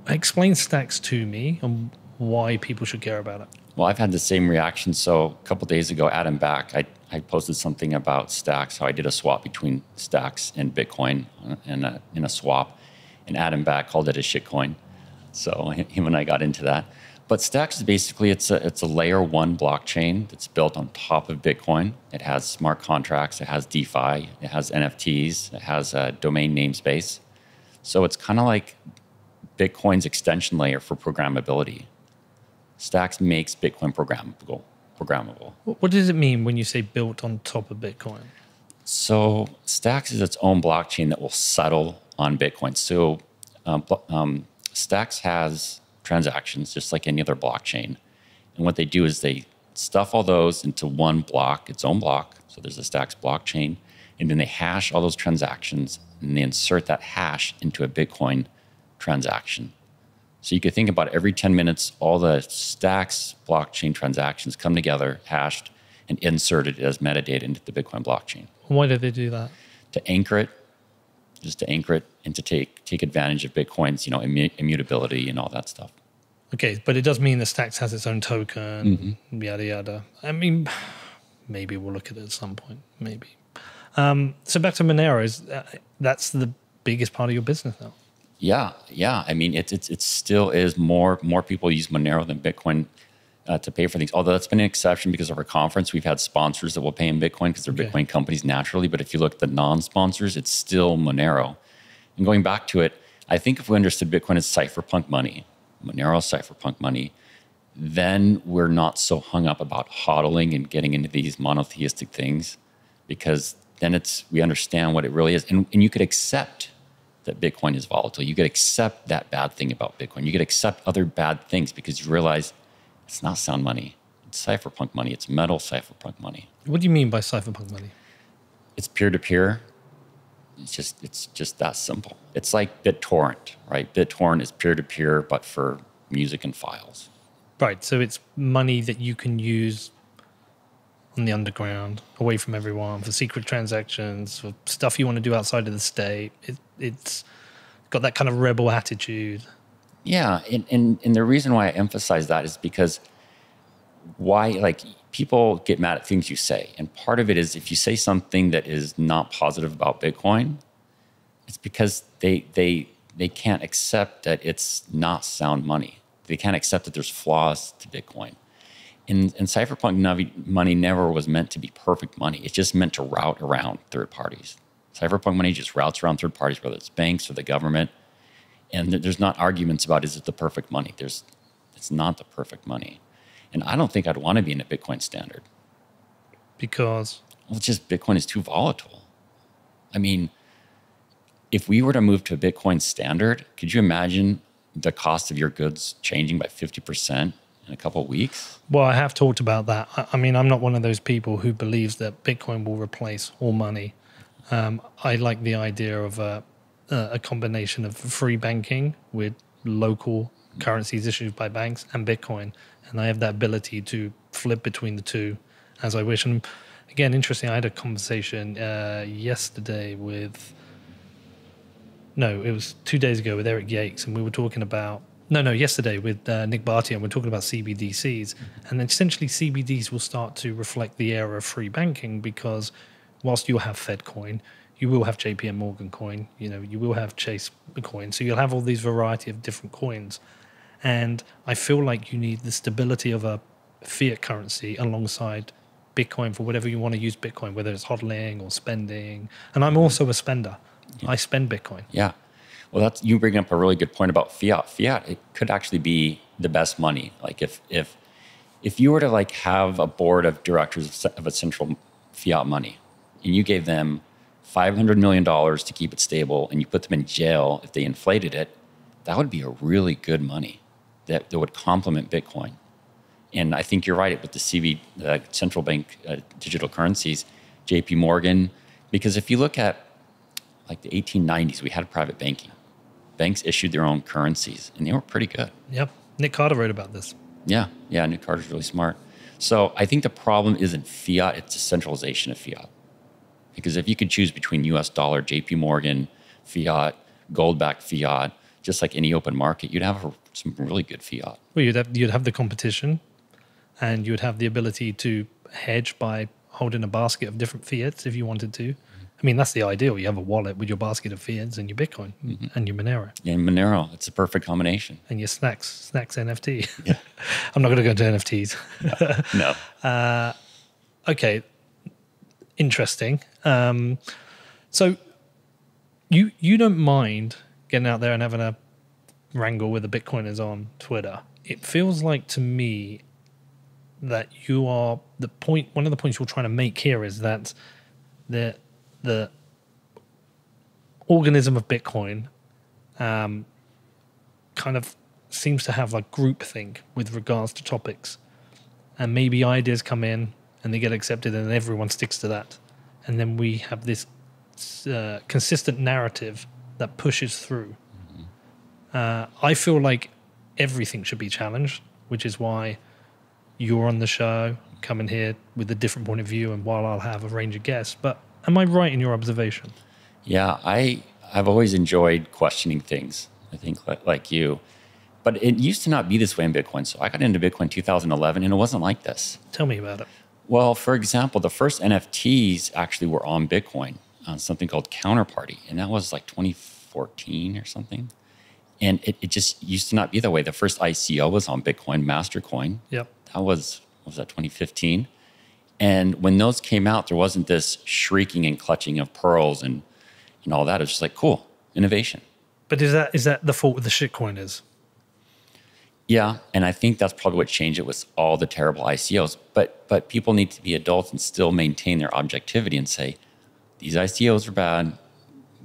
Explain Stacks to me and why people should care about it. Well, I've had the same reaction. So a couple of days ago, Adam Back, I posted something about Stacks, how I did a swap between Stacks and Bitcoin in a swap. And Adam Back called it a shitcoin. So him and I got into that. But Stacks is basically, it's a layer 1 blockchain that's built on top of Bitcoin. It has smart contracts. It has DeFi. It has NFTs. It has a domain namespace. So it's kind of like Bitcoin's extension layer for programmability. Stacks makes Bitcoin programmable. What does it mean when you say built on top of Bitcoin? So Stacks is its own blockchain that will settle on Bitcoin. So Stacks has transactions just like any other blockchain. And what they do is they stuff all those into one block, its own block. So there's a Stacks blockchain. And then they hash all those transactions and they insert that hash into a Bitcoin transaction. So you could think about every 10 minutes, all the Stacks blockchain transactions come together, hashed, and inserted as metadata into the Bitcoin blockchain. Why do they do that? To anchor it, and to take advantage of Bitcoin's, immutability and all that stuff. Okay, but it does mean that Stacks has its own token, yada, yada. I mean, maybe we'll look at it at some point, maybe. So back to Monero, that's the biggest part of your business now. Yeah. I mean, it still is more people use Monero than Bitcoin to pay for things. Although that's been an exception because of our conference. We've had sponsors that will pay in Bitcoin because they're Bitcoin companies naturally. But if you look at the non-sponsors, it's still Monero. And going back to it, I think if we understood Bitcoin as cypherpunk money, Monero cypherpunk money, then we're not so hung up about hodling and getting into these monotheistic things because then we understand what it really is. And you could accept that Bitcoin is volatile. You could accept that bad thing about Bitcoin. You could accept other bad things because you realize it's not sound money. It's cypherpunk money. It's metal cypherpunk money. What do you mean by cypherpunk money? It's peer-to-peer. It's just that simple. It's like BitTorrent, right? BitTorrent is peer-to-peer, but for music and files. Right. So it's money that you can use on the underground, away from everyone, for secret transactions, for stuff you want to do outside of the state. It's got that kind of rebel attitude. Yeah, and the reason why I emphasize that is because people get mad at things you say. And part of it is if you say something that is not positive about Bitcoin, it's because they can't accept that it's not sound money. They can't accept that there's flaws to Bitcoin. And cypherpunk money never was meant to be perfect money. It's just meant to route around third parties. Cypherpunk money just routes around third parties, whether it's banks or the government. And there's not arguments about is it the perfect money. It's not the perfect money. And I don't think I'd want to be in a Bitcoin standard. Because? Well, it's just Bitcoin is too volatile. I mean, if we were to move to a Bitcoin standard, could you imagine the cost of your goods changing by 50%? In a couple of weeks? Well, I have talked about that. I mean, I'm not one of those people who believes that Bitcoin will replace all money. I like the idea of a combination of free banking with local currencies issued by banks and Bitcoin. And I have that ability to flip between the two as I wish. And again, interesting, I had a conversation yesterday it was 2 days ago with Eric Yates, and we were talking about yesterday with Nick Barty, and we're talking about CBDCs. And then essentially CBDCs will start to reflect the era of free banking because whilst you'll have Fed coin, you will have JPM Morgan coin, you will have Chase coin. So you'll have all these variety of different coins. And I feel like you need the stability of a fiat currency alongside Bitcoin for whatever you want to use Bitcoin, whether it's hodling or spending. And I'm also a spender. I spend Bitcoin. Yeah. Well, that's you bring up a really good point about fiat. Fiat, it could actually be the best money. Like if you were to like have a board of directors of a central fiat money, and you gave them $500 million to keep it stable, and you put them in jail if they inflated it, that would be a really good money that would complement Bitcoin. And I think you're right with the central bank digital currencies, JP Morgan, because if you look at like the 1890s, we had private banking. Banks issued their own currencies, and they were pretty good. Yep. Nick Carter wrote about this. Yeah. Nick Carter's really smart. So I think the problem isn't fiat, it's decentralization of fiat. Because if you could choose between US dollar, JP Morgan, fiat, gold-backed fiat, just like any open market, you'd have some really good fiat. Well, you'd have the competition, and you would have the ability to hedge by holding a basket of different fiats if you wanted to. I mean, that's the ideal. You have a wallet with your basket of fiats and your Bitcoin and your Monero. Yeah, Monero, it's a perfect combination. And your Snacks NFT. Yeah. I'm not going to go into NFTs. No. Okay, interesting. So you don't mind getting out there and having a wrangle with the Bitcoiners on Twitter. It feels like to me that you are one of the points you're trying to make here is that the organism of Bitcoin kind of seems to have like groupthink with regards to topics, and maybe ideas come in and they get accepted and everyone sticks to that, and then we have this consistent narrative that pushes through. I feel like everything should be challenged, which is why you're on the show, coming here with a different point of view, and while I'll have a range of guests. But am I right in your observation? Yeah, I've always enjoyed questioning things, I think, like you. But it used to not be this way in Bitcoin. So I got into Bitcoin in 2011, and it wasn't like this. Tell me about it. Well, for example, the first NFTs actually were on Bitcoin, on something called Counterparty. And that was like 2014 or something. And it just used to not be that way. The first ICO was on Bitcoin, Mastercoin. Yep. That was 2015? And when those came out, there wasn't this shrieking and clutching of pearls and all that. It was just like, cool, innovation. But is that the fault with the shitcoiners? Yeah, and I think that's probably what changed it was all the terrible ICOs. But people need to be adults and still maintain their objectivity and say, these ICOs are bad,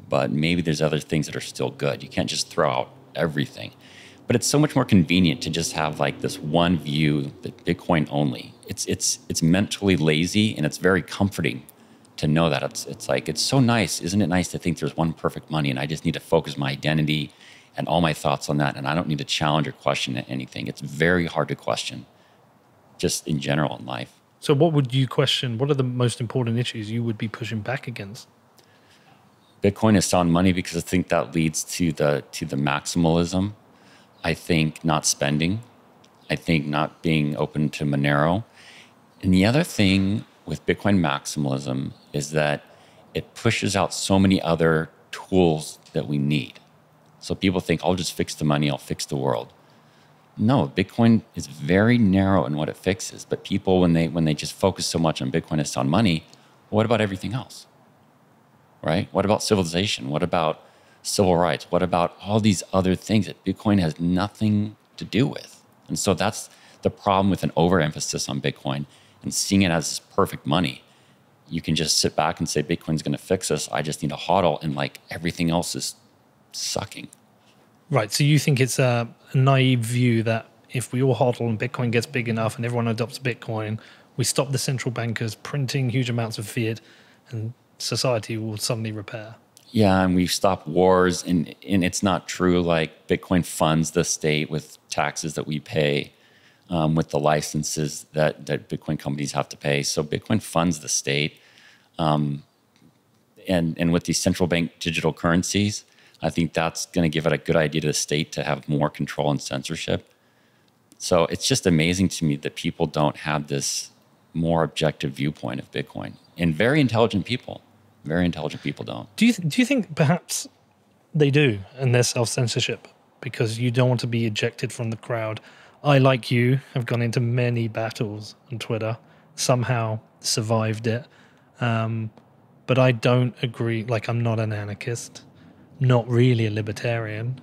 but maybe there's other things that are still good. You can't just throw out everything. But it's so much more convenient to just have like this one view, that Bitcoin only. It's mentally lazy, and it's very comforting to know that it's like, it's so nice. Isn't it nice to think there's one perfect money and I just need to focus my identity and all my thoughts on that, and I don't need to challenge or question anything. It's very hard to question, just in general in life. So what would you question? What are the most important issues you would be pushing back against? Bitcoin is sound money because I think that leads to the maximalism. I think not spending. I think not being open to Monero. And the other thing with Bitcoin maximalism is that it pushes out so many other tools that we need. So people think, I'll just fix the money, I'll fix the world. No, Bitcoin is very narrow in what it fixes. But people, when they just focus so much on Bitcoin as on money, what about everything else? Right? What about civilization? What about civil rights? What about all these other things that Bitcoin has nothing to do with? And so that's the problem with an overemphasis on Bitcoin and seeing it as perfect money. You can just sit back and say, Bitcoin's going to fix us. I just need a hodl, and like everything else is sucking. Right. So you think it's a naive view that if we all hodl and Bitcoin gets big enough and everyone adopts Bitcoin, we stop the central bankers printing huge amounts of fiat and society will suddenly repair. Yeah, and we stop wars, and it's not true. Like Bitcoin funds the state with taxes that we pay, with the licenses that Bitcoin companies have to pay. So Bitcoin funds the state, and with these central bank digital currencies, I think that's going to give it a good idea to the state to have more control and censorship. So it's just amazing to me that people don't have this more objective viewpoint of Bitcoin, and very intelligent people don't. Do you think perhaps they do, and there's self-censorship because you don't want to be ejected from the crowd? I, like you, have gone into many battles on Twitter, somehow survived it. But I don't agree. Like, I'm not an anarchist. not really a libertarian.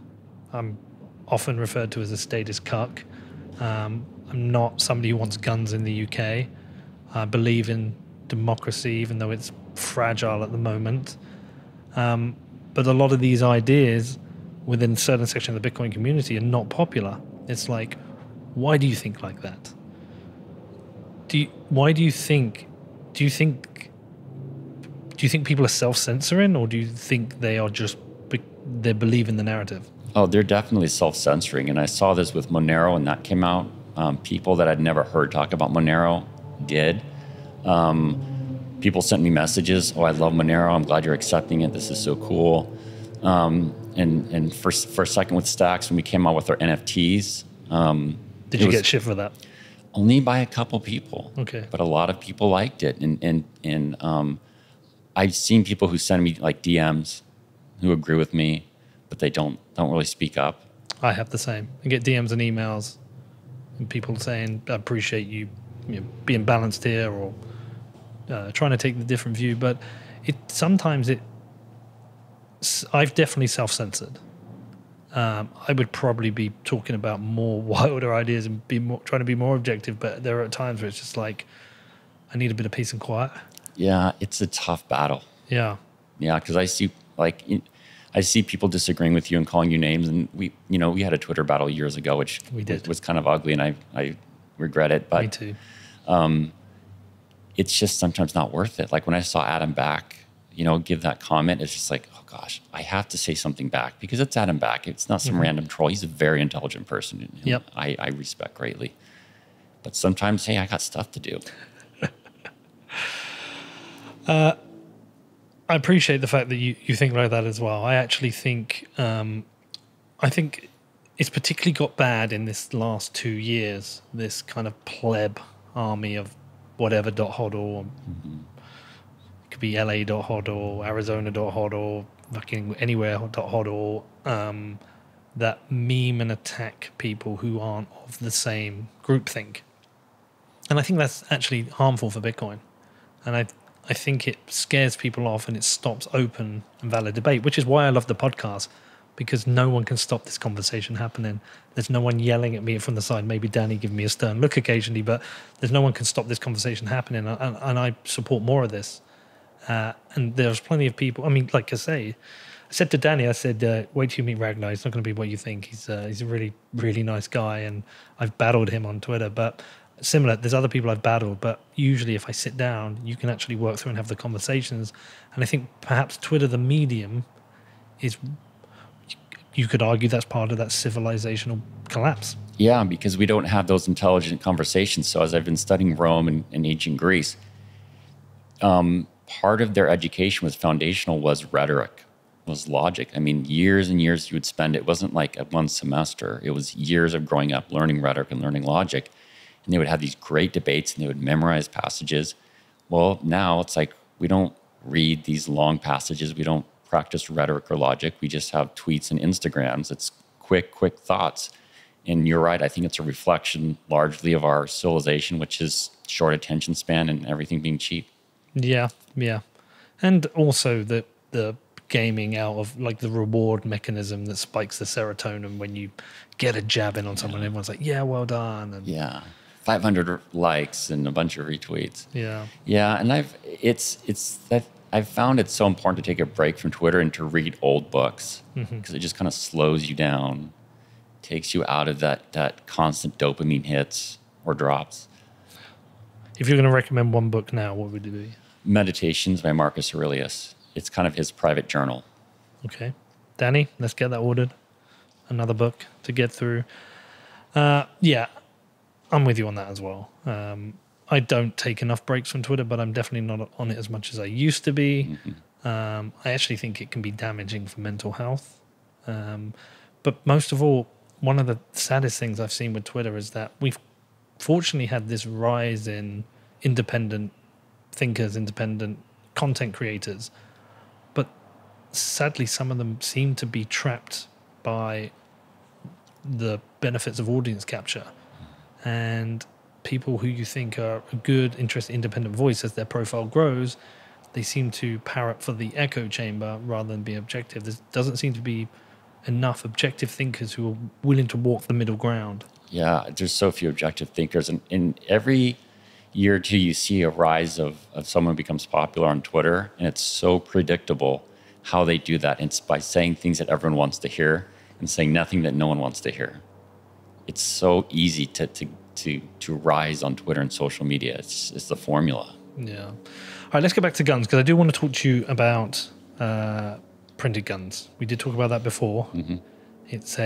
I'm often referred to as a statist cuck. I'm not somebody who wants guns in the UK. I believe in democracy, even though it's fragile at the moment. But a lot of these ideas within a certain section of the Bitcoin community are not popular. It's like, why do you think like that? Why do you think? Do you think people are self-censoring, or do you think they are just they believe in the narrative? Oh, they're definitely self-censoring, and I saw this with Monero when that came out. People that I'd never heard talk about Monero did. People sent me messages. Oh, I love Monero. I'm glad you're accepting it. This is so cool. And for a second with Stacks, when we came out with our NFTs, did you get shit for that? Only by a couple people. Okay. But a lot of people liked it, and I've seen people who send me like DMs who agree with me, but they don't really speak up. I have the same. I get DMs and emails, and people saying, "I appreciate you being balanced here," or trying to take the different view. But I've definitely self-censored. I would probably be talking about more wilder ideas and trying to be more objective. But there are times where it's just like, I need a bit of peace and quiet. Yeah, it's a tough battle. Yeah. Yeah, because I see people disagreeing with you and calling you names, and we had a Twitter battle years ago, which was kind of ugly, and I regret it. But me too. It's just sometimes not worth it. Like when I saw Adam Back, give that comment, it's just like, oh gosh, I have to say something back because it's Adam Back. It's not some random troll. He's a very intelligent person. Yep. I respect greatly. But sometimes, hey, I got stuff to do. I appreciate the fact that you think like that as well. I actually think it's particularly got bad in this last 2 years, this kind of pleb army of whatever .hodl. It could be LA.hodl, Arizona.hodl, fucking anywhere .hodl, that meme and attack people who aren't of the same groupthink. And I think that's actually harmful for Bitcoin. And I think it scares people off and it stops open and valid debate, which is why I love the podcast, because no one can stop this conversation happening. There's no one yelling at me from the side, maybe Danny giving me a stern look occasionally, but there's no one can stop this conversation happening. And I support more of this. And there's plenty of people. I mean, like I said to Danny, I said, wait till you meet Ragnar. It's not going to be what you think. He's a really, really nice guy. And I've battled him on Twitter, but similar, there's other people I've battled, but usually if I sit down, you can actually work through and have the conversations. And I think perhaps Twitter, the medium, is, you could argue that's part of that civilizational collapse. Yeah, because we don't have those intelligent conversations. So as I've been studying Rome and ancient Greece, part of their education was foundational, was rhetoric, was logic. I mean, years and years you would spend, it wasn't like a one semester. It was years of growing up, learning rhetoric and learning logic. And they would have these great debates and they would memorize passages. Well, now it's like we don't read these long passages. We don't practice rhetoric or logic. We just have tweets and Instagrams. It's quick thoughts. And you're right. I think it's a reflection largely of our civilization, which is short attention span and everything being cheap. Yeah. And also the gaming out of like the reward mechanism that spikes the serotonin when you get a jab in on someone. Everyone's like, yeah, well done. And 500 likes and a bunch of retweets. Yeah. And I've found it so important to take a break from Twitter and to read old books because it just kind of slows you down, takes you out of that constant dopamine hits or drops. If you're going to recommend one book now, what would it be? Meditations by Marcus Aurelius. It's kind of his private journal. Okay. Danny, let's get that ordered. Another book to get through. Yeah, I'm with you on that as well. I don't take enough breaks from Twitter, but I'm definitely not on it as much as I used to be. I actually think it can be damaging for mental health. But most of all, one of the saddest things I've seen with Twitter is that we've fortunately had this rise in independent thinkers, independent content creators. But sadly, some of them seem to be trapped by the benefits of audience capture. And people who you think are a good, interesting, independent voice, as their profile grows, they seem to parrot for the echo chamber rather than be objective. There doesn't seem to be enough objective thinkers who are willing to walk the middle ground. Yeah, there's so few objective thinkers. And in every year or two, you see a rise of someone who becomes popular on Twitter, and it's so predictable how they do that. It's by saying things that everyone wants to hear and saying nothing that no one wants to hear. It's so easy to rise on Twitter and social media. It's the formula. Yeah. All right, let's get back to guns, because I do want to talk to you about printed guns. We did talk about that before. Mm-hmm. It's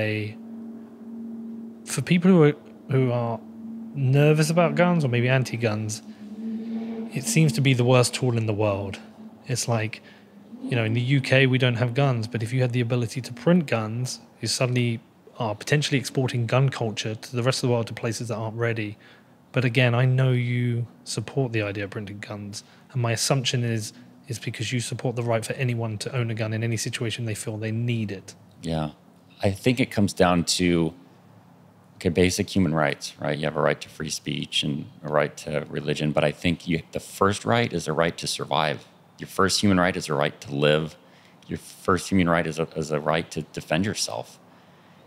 for people who are nervous about guns or maybe anti-guns, it seems to be the worst tool in the world. It's like, in the UK we don't have guns, but if you had the ability to print guns, you suddenly are potentially exporting gun culture to the rest of the world, to places that aren't ready. But again, I know you support the idea of printed guns, and my assumption is because you support the right for anyone to own a gun in any situation they feel they need it. Yeah. I think it comes down to basic human rights, right? You have a right to free speech and a right to religion, but I think the first right is a right to survive. Your first human right is a right to live. Your first human right is a right to defend yourself.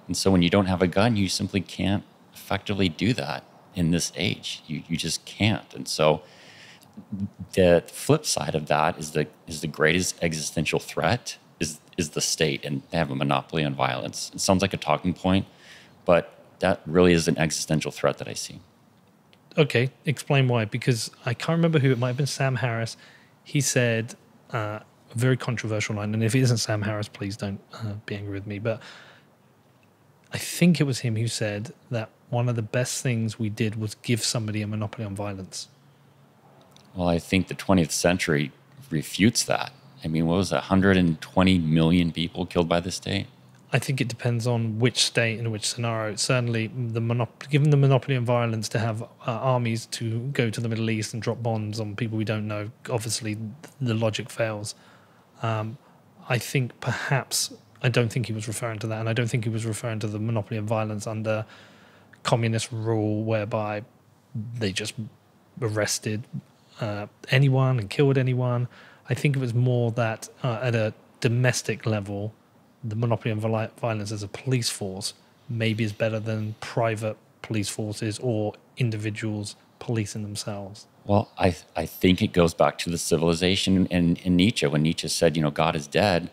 And so when you don't have a gun, you simply can't effectively do that in this age. You just can't. And so the flip side of that is the greatest existential threat is the state, and they have a monopoly on violence. It sounds like a talking point, but that really is an existential threat that I see. Okay, explain why. Because I can't remember who, it might have been Sam Harris. He said a very controversial line, and if it isn't Sam Harris, please don't be angry with me, but I think it was him who said that one of the best things we did was give somebody a monopoly on violence. Well, I think the 20th century refutes that. I mean, what was it, 120 million people killed by the state? I think it depends on which state and which scenario. Certainly, given the monopoly on violence, to have armies to go to the Middle East and drop bombs on people we don't know, obviously the logic fails. I think perhaps, I don't think he was referring to that, and I don't think he was referring to the monopoly of violence under communist rule, whereby they just arrested anyone and killed anyone. I think it was more that at a domestic level, the monopoly on violence as a police force maybe is better than private police forces or individuals policing themselves. Well, I think it goes back to the civilization in Nietzsche. When Nietzsche said, God is dead,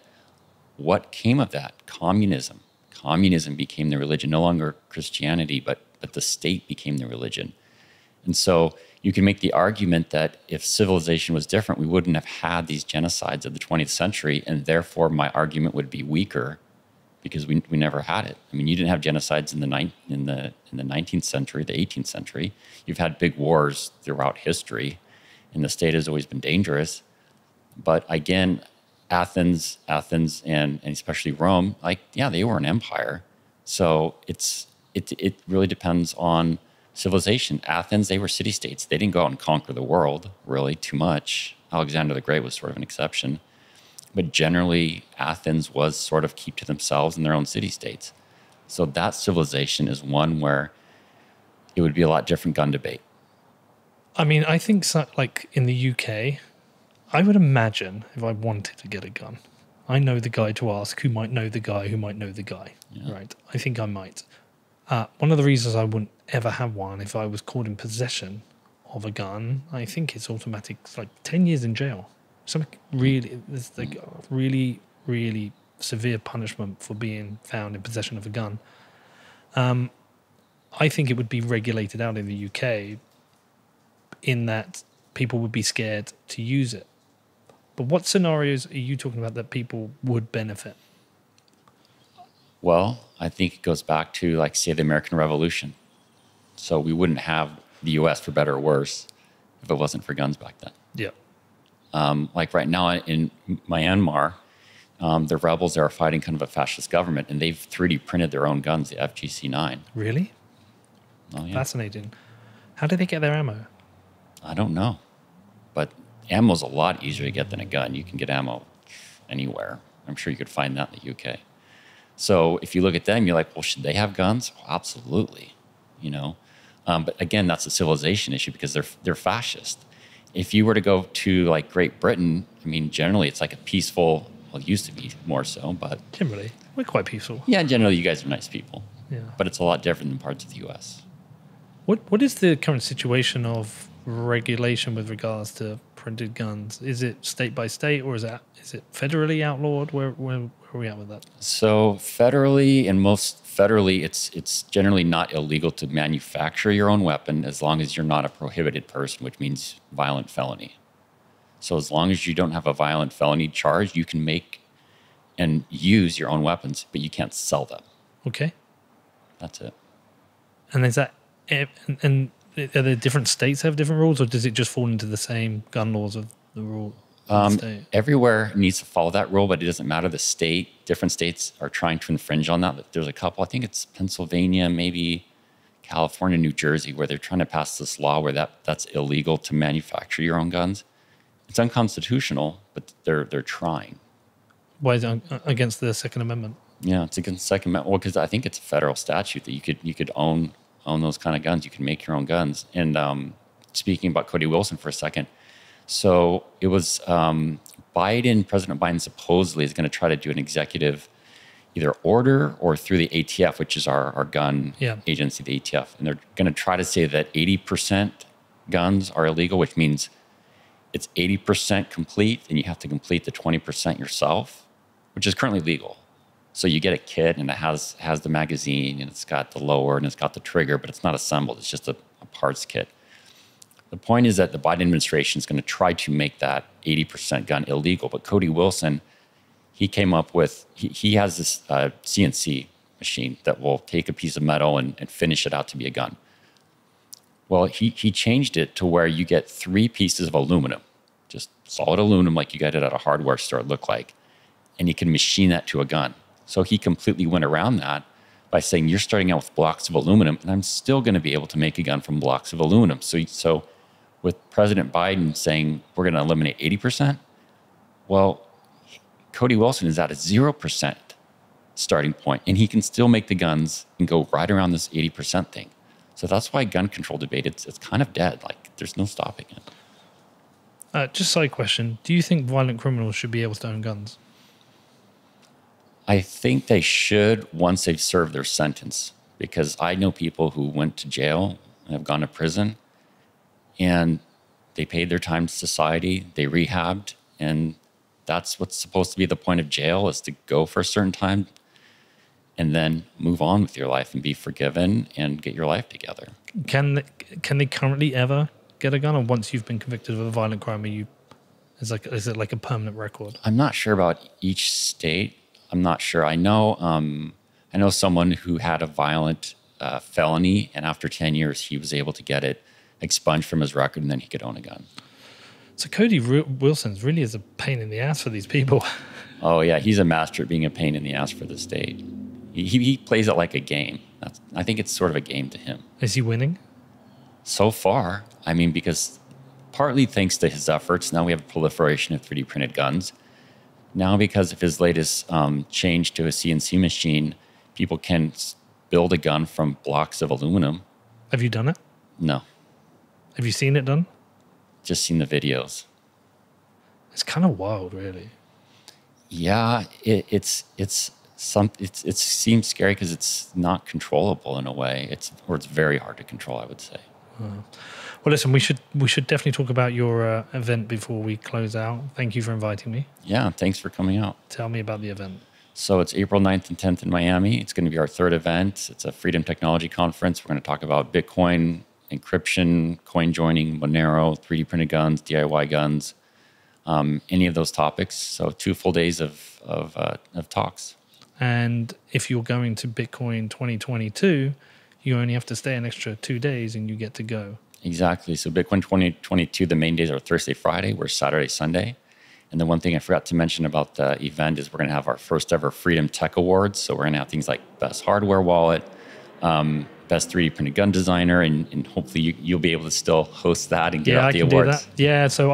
what came of that? Communism. Communism became the religion, no longer Christianity, but the state became the religion. And so you can make the argument that if civilization was different, we wouldn't have had these genocides of the 20th century, and therefore my argument would be weaker because we never had it. I mean, you didn't have genocides in the 19th century, the 18th century. You've had big wars throughout history, and the state has always been dangerous. But again, Athens, and especially Rome, they were an empire. So it really depends on civilization. Athens, they were city-states. They didn't go out and conquer the world, really, too much. Alexander the Great was sort of an exception. But generally, Athens was sort of keep to themselves in their own city-states. So that civilization is one where it would be a lot different gun debate. I mean, I think like in the UK, I would imagine if I wanted to get a gun, I know the guy to ask who might know the guy who might know the guy, right? I think I might. One of the reasons I wouldn't ever have one if I was caught in possession of a gun, I think it's automatic. It's like 10 years in jail. It's like really, really severe punishment for being found in possession of a gun. I think it would be regulated out in the UK in that people would be scared to use it. But what scenarios are you talking about that people would benefit? Well, I think it goes back to, say, the American Revolution. So we wouldn't have the U.S., for better or worse, if it wasn't for guns back then. Yeah. Right now in Myanmar, the rebels are fighting kind of a fascist government, and they've 3D printed their own guns, the FGC-9. Really? Oh, yeah. Fascinating. How do they get their ammo? I don't know. But ammo's a lot easier to get than a gun. You can get ammo anywhere. I'm sure you could find that in the UK. So if you look at them, you're like, well, should they have guns? Well, absolutely. But again, that's a civilization issue because they're fascist. If you were to go to like Great Britain, I mean, generally it's like a peaceful, well, it used to be more so, but Generally, we're quite peaceful. yeah, generally you guys are nice people. Yeah. But it's a lot different than parts of the US. What is the current situation of regulation with regards to printed guns? Is it state by state, or is it federally outlawed? Where are we at with that? So federally, and most federally, it's generally not illegal to manufacture your own weapon as long as you're not a prohibited person, which means violent felony. So as long as you don't have a violent felony charge, you can make and use your own weapons, but you can't sell them. Okay. That's it. And is that and are there different states have different rules, or does it just fall into the same gun laws of the rule? Everywhere needs to follow that rule, but it doesn't matter the state. Different states are trying to infringe on that. There's a couple, I think it's Pennsylvania, maybe California, New Jersey, where they're trying to pass this law where that's illegal to manufacture your own guns. It's unconstitutional, but they're trying. Why is it against the Second Amendment? Yeah, it's against the Second Amendment. Well, because I think it's a federal statute that you could own those kind of guns. You can make your own guns. And speaking about Cody Wilson for a second, so it was President Biden supposedly is going to try to do an executive either order or through the ATF, which is our gun agency, the ATF. And they're going to try to say that 80% guns are illegal, which means it's 80% complete and you have to complete the 20% yourself, which is currently legal. So you get a kit and it has the magazine and it's got the lower and it's got the trigger, but it's not assembled. It's just a parts kit. The point is that the Biden administration is going to try to make that 80% gun illegal. But Cody Wilson, he came up with, he has this CNC machine that will take a piece of metal and finish it out to be a gun. Well, he changed it to where you get 3 pieces of aluminum, just solid aluminum like you get it at a hardware store, it looked like, and you can machine that to a gun. So he completely went around that by saying, you're starting out with blocks of aluminum, and I'm still going to be able to make a gun from blocks of aluminum. So with President Biden saying, we're going to eliminate 80%, well, Cody Wilson is at a 0% starting point, and he can still make the guns and go right around this 80% thing. So that's why gun control debate, it's kind of dead. Like, there's no stopping it. Just side question. Do you think violent criminals should be able to own guns? I think they should once they've served their sentence, because I know people who went to jail and have gone to prison and they paid their time to society, they rehabbed, and that's what's supposed to be the point of jail, is to go for a certain time and then move on with your life and be forgiven and get your life together. Can they currently ever get a gun, or once you've been convicted of a violent crime, is it like a permanent record? I'm not sure about each state. I'm not sure. I know someone who had a violent felony, and after 10 years, he was able to get it expunged from his record, and then he could own a gun. So Cody Wilson's really is a pain in the ass for these people. Oh yeah, he's a master at being a pain in the ass for the state. He plays it like a game. I think it's sort of a game to him. Is he winning? So far, I mean, because partly thanks to his efforts, now we have a proliferation of 3D printed guns. Now, because of his latest change to a CNC machine, people can build a gun from blocks of aluminum. Have you done it? No. Have you seen it done? Just seen the videos. It's kind of wild, really. Yeah, it seems scary because it's not controllable in a way. It's very hard to control, I would say. Well, listen, we should definitely talk about your event before we close out. Thank you for inviting me. Yeah, thanks for coming out. Tell me about the event. So it's April 9th and 10th in Miami. It's going to be our 3rd event. It's a Freedom Technology Conference. We're going to talk about Bitcoin, encryption, coin joining, Monero, 3D printed guns, DIY guns, any of those topics. So 2 full days of talks. And if you're going to Bitcoin 2022, you only have to stay an extra 2 days and you get to go. Exactly. So Bitcoin 2022, the main days are Thursday, Friday. We're Saturday, Sunday. And the one thing I forgot to mention about the event is we're going to have our first ever Freedom Tech Awards. So we're going to have things like Best Hardware Wallet, Best 3D Printed Gun Designer, and hopefully you'll be able to still host that and get out the awards. Do that. Yeah, so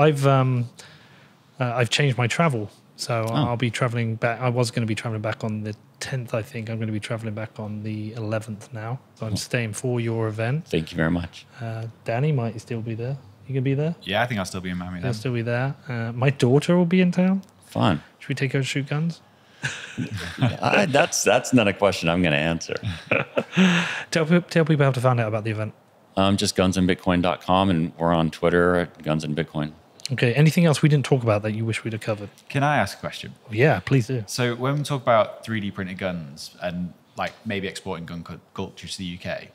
I've changed my travel. So I'll be traveling back. I was going to be traveling back on the 10th, I think. I'm going to be traveling back on the 11th now. So I'm staying for your event. Thank you very much. Danny might still be there. You gonna be there? Yeah, I think I'll still be in Miami You'll then. still be there. My daughter will be in town. Fun. Should we take her to shoot guns? That's not a question I'm going to answer. Tell people how to find out about the event. Just gunsandbitcoin.com, and we're on Twitter at Guns and Bitcoin. Okay. Anything else we didn't talk about that you wish we'd have covered? Can I ask a question? Yeah, please do. So when we talk about 3D printed guns and like maybe exporting gun culture to the UK,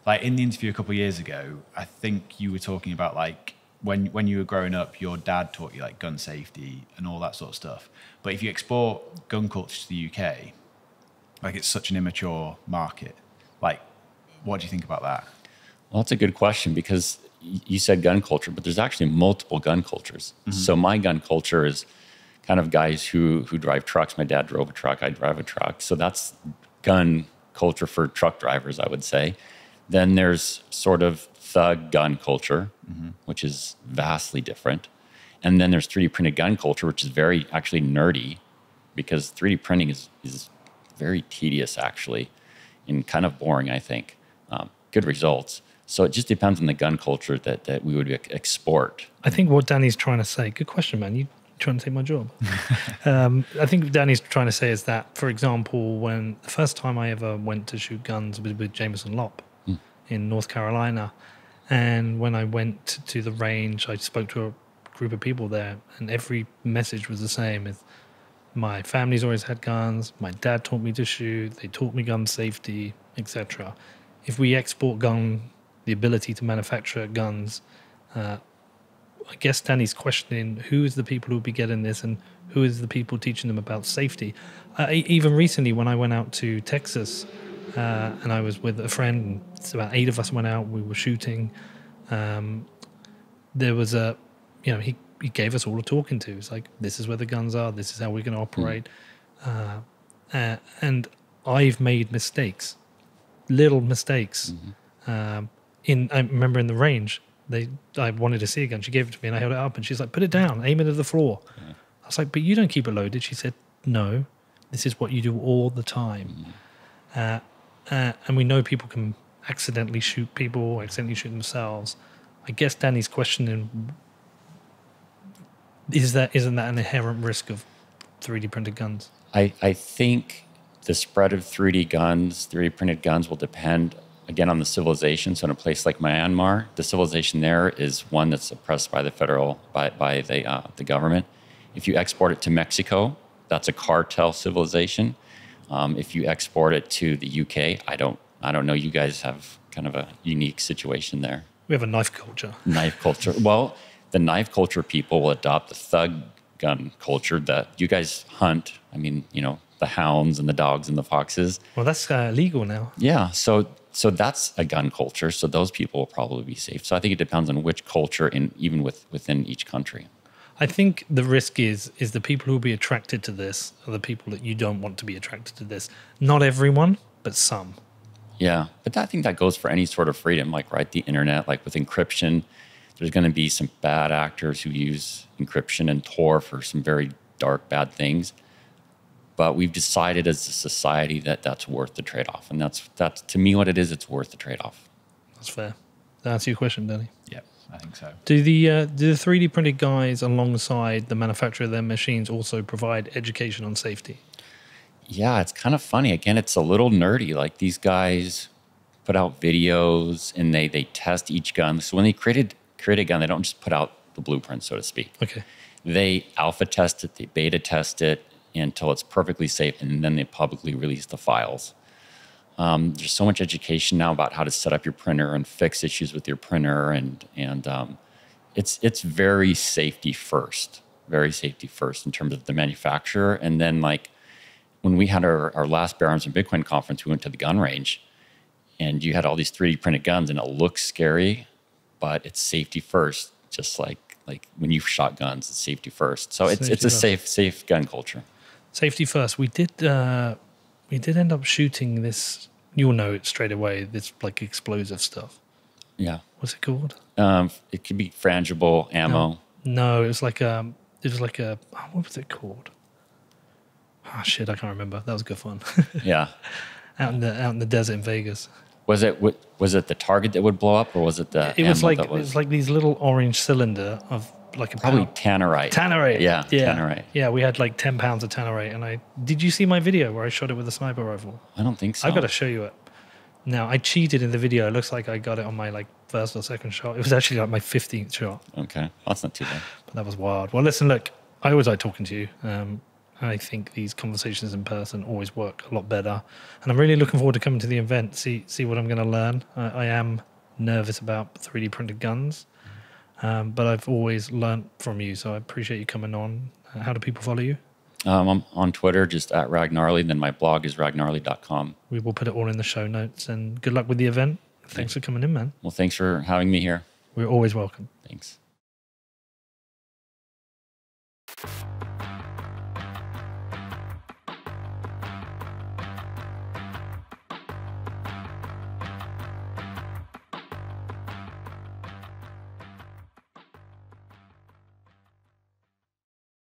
like in the interview a couple of years ago, I think you were talking about like when you were growing up, your dad taught you like gun safety and all that sort of stuff. But if you export gun culture to the UK, like it's such an immature market. Like, what do you think about that? Well, that's a good question, because you said gun culture, but there's actually multiple gun cultures. Mm-hmm. So my gun culture is kind of guys who drive trucks. My dad drove a truck, I drive a truck. So that's gun culture for truck drivers, I would say. Then there's sort of thug gun culture, which is vastly different. And then there's 3D printed gun culture, which is very actually nerdy, because 3D printing is very tedious actually, and kind of boring, I think. Good results. So it just depends on the gun culture that we would export. I think what Danny's trying to say, good question, man. You trying to take my job? I think Danny's trying to say is that, for example, when the first time I ever went to shoot guns was with Jameson Lopp in North Carolina. And when I went to the range, I spoke to a group of people there, and every message was the same. Is my family's always had guns. My dad taught me to shoot. They taught me gun safety, etc. If we export the ability to manufacture guns, I guess Danny's questioning who is the people who will be getting this and who is the people teaching them about safety. Even recently, when I went out to Texas, and I was with a friend, it's about 8 of us went out, we were shooting. There was he gave us all a talking to. It's like, this is where the guns are, this is how we're going to operate. And I've made mistakes, little mistakes. I remember in the range, I wanted to see a gun. She gave it to me and I held it up and she's like, put it down, aim it at the floor. I was like, but you don't keep it loaded. She said, no, this is what you do all the time. And we know people can accidentally shoot people, accidentally shoot themselves. I guess Danny's questioning, isn't that an inherent risk of 3D printed guns? I think the spread of 3D printed guns will depend, again, on the civilization. So in a place like Myanmar, the civilization there is one that's oppressed by the the government. If you export it to Mexico, that's a cartel civilization. If you export it to the UK, I don't know. You guys have kind of a unique situation there. We have a knife culture. Knife culture. Well, the knife culture people will adopt the thug gun culture that you guys hunt. I mean, the hounds and the dogs and the foxes. Well, that's legal now. Yeah. So that's a gun culture. So those people will probably be safe. So I think it depends on which culture, even within each country. I think the risk is the people who will be attracted to this are the people that you don't want to be attracted to this. Not everyone, but some. Yeah, but I think that goes for any sort of freedom, like, right, the internet, like with encryption, there's going to be some bad actors who use encryption and Tor for some very dark, bad things. But we've decided as a society that that's worth the trade-off. And that's to me what it is, it's worth the trade-off. That's fair. That answer your question, Danny? Yeah, I think so. Do the 3D printed guys alongside the manufacturer of their machines also provide education on safety? Yeah, it's kind of funny. Again, it's a little nerdy. Like, these guys put out videos and they test each gun. So when they create a gun, they don't just put out the blueprint, so to speak. Okay. They alpha test it, they beta test it until it's perfectly safe, and then they publicly release the files. There's so much education now about how to set up your printer and fix issues with your printer, and it's very safety first in terms of the manufacturer. And then, like, when we had our last Bear Arms and Bitcoin conference, we went to the gun range, and you had all these 3D printed guns, and it looks scary, but it's safety first. Just like when you've shot guns, it's safety first. So it's a safe gun culture. Safety first. We did end up shooting this. You'll know it straight away. This like explosive stuff. Yeah. What's it called? It could be frangible ammo. No, it was like a. What was it called? Oh shit, I can't remember. That was good fun. Yeah. Out in the desert in Vegas. Was it the target that would blow up, or was it the? It was ammo like that it was like these little orange cylinder of like a probably pound. tannerite. Tannerite. Yeah, yeah, tannerite. yeah. We had like 10 pounds of tannerite, and did you see my video where I shot it with a sniper rifle? I don't think so. I've got to show you it. Now I cheated in the video. It looks like I got it on my like first or second shot. It was actually like my 15th shot. Okay, well, that's not too bad. But that was wild. Well, listen, look, I always like talking to you. I think these conversations in person always work a lot better. And I'm really looking forward to coming to the event, see what I'm going to learn. I am nervous about 3D printed guns, but I've always learned from you. So I appreciate you coming on. How do people follow you? I'm on Twitter, just at Ragnarly. Then my blog is ragnarly.com. We will put it all in the show notes. And good luck with the event. Thanks for coming in, man. Well, thanks for having me here. We're always welcome. Thanks.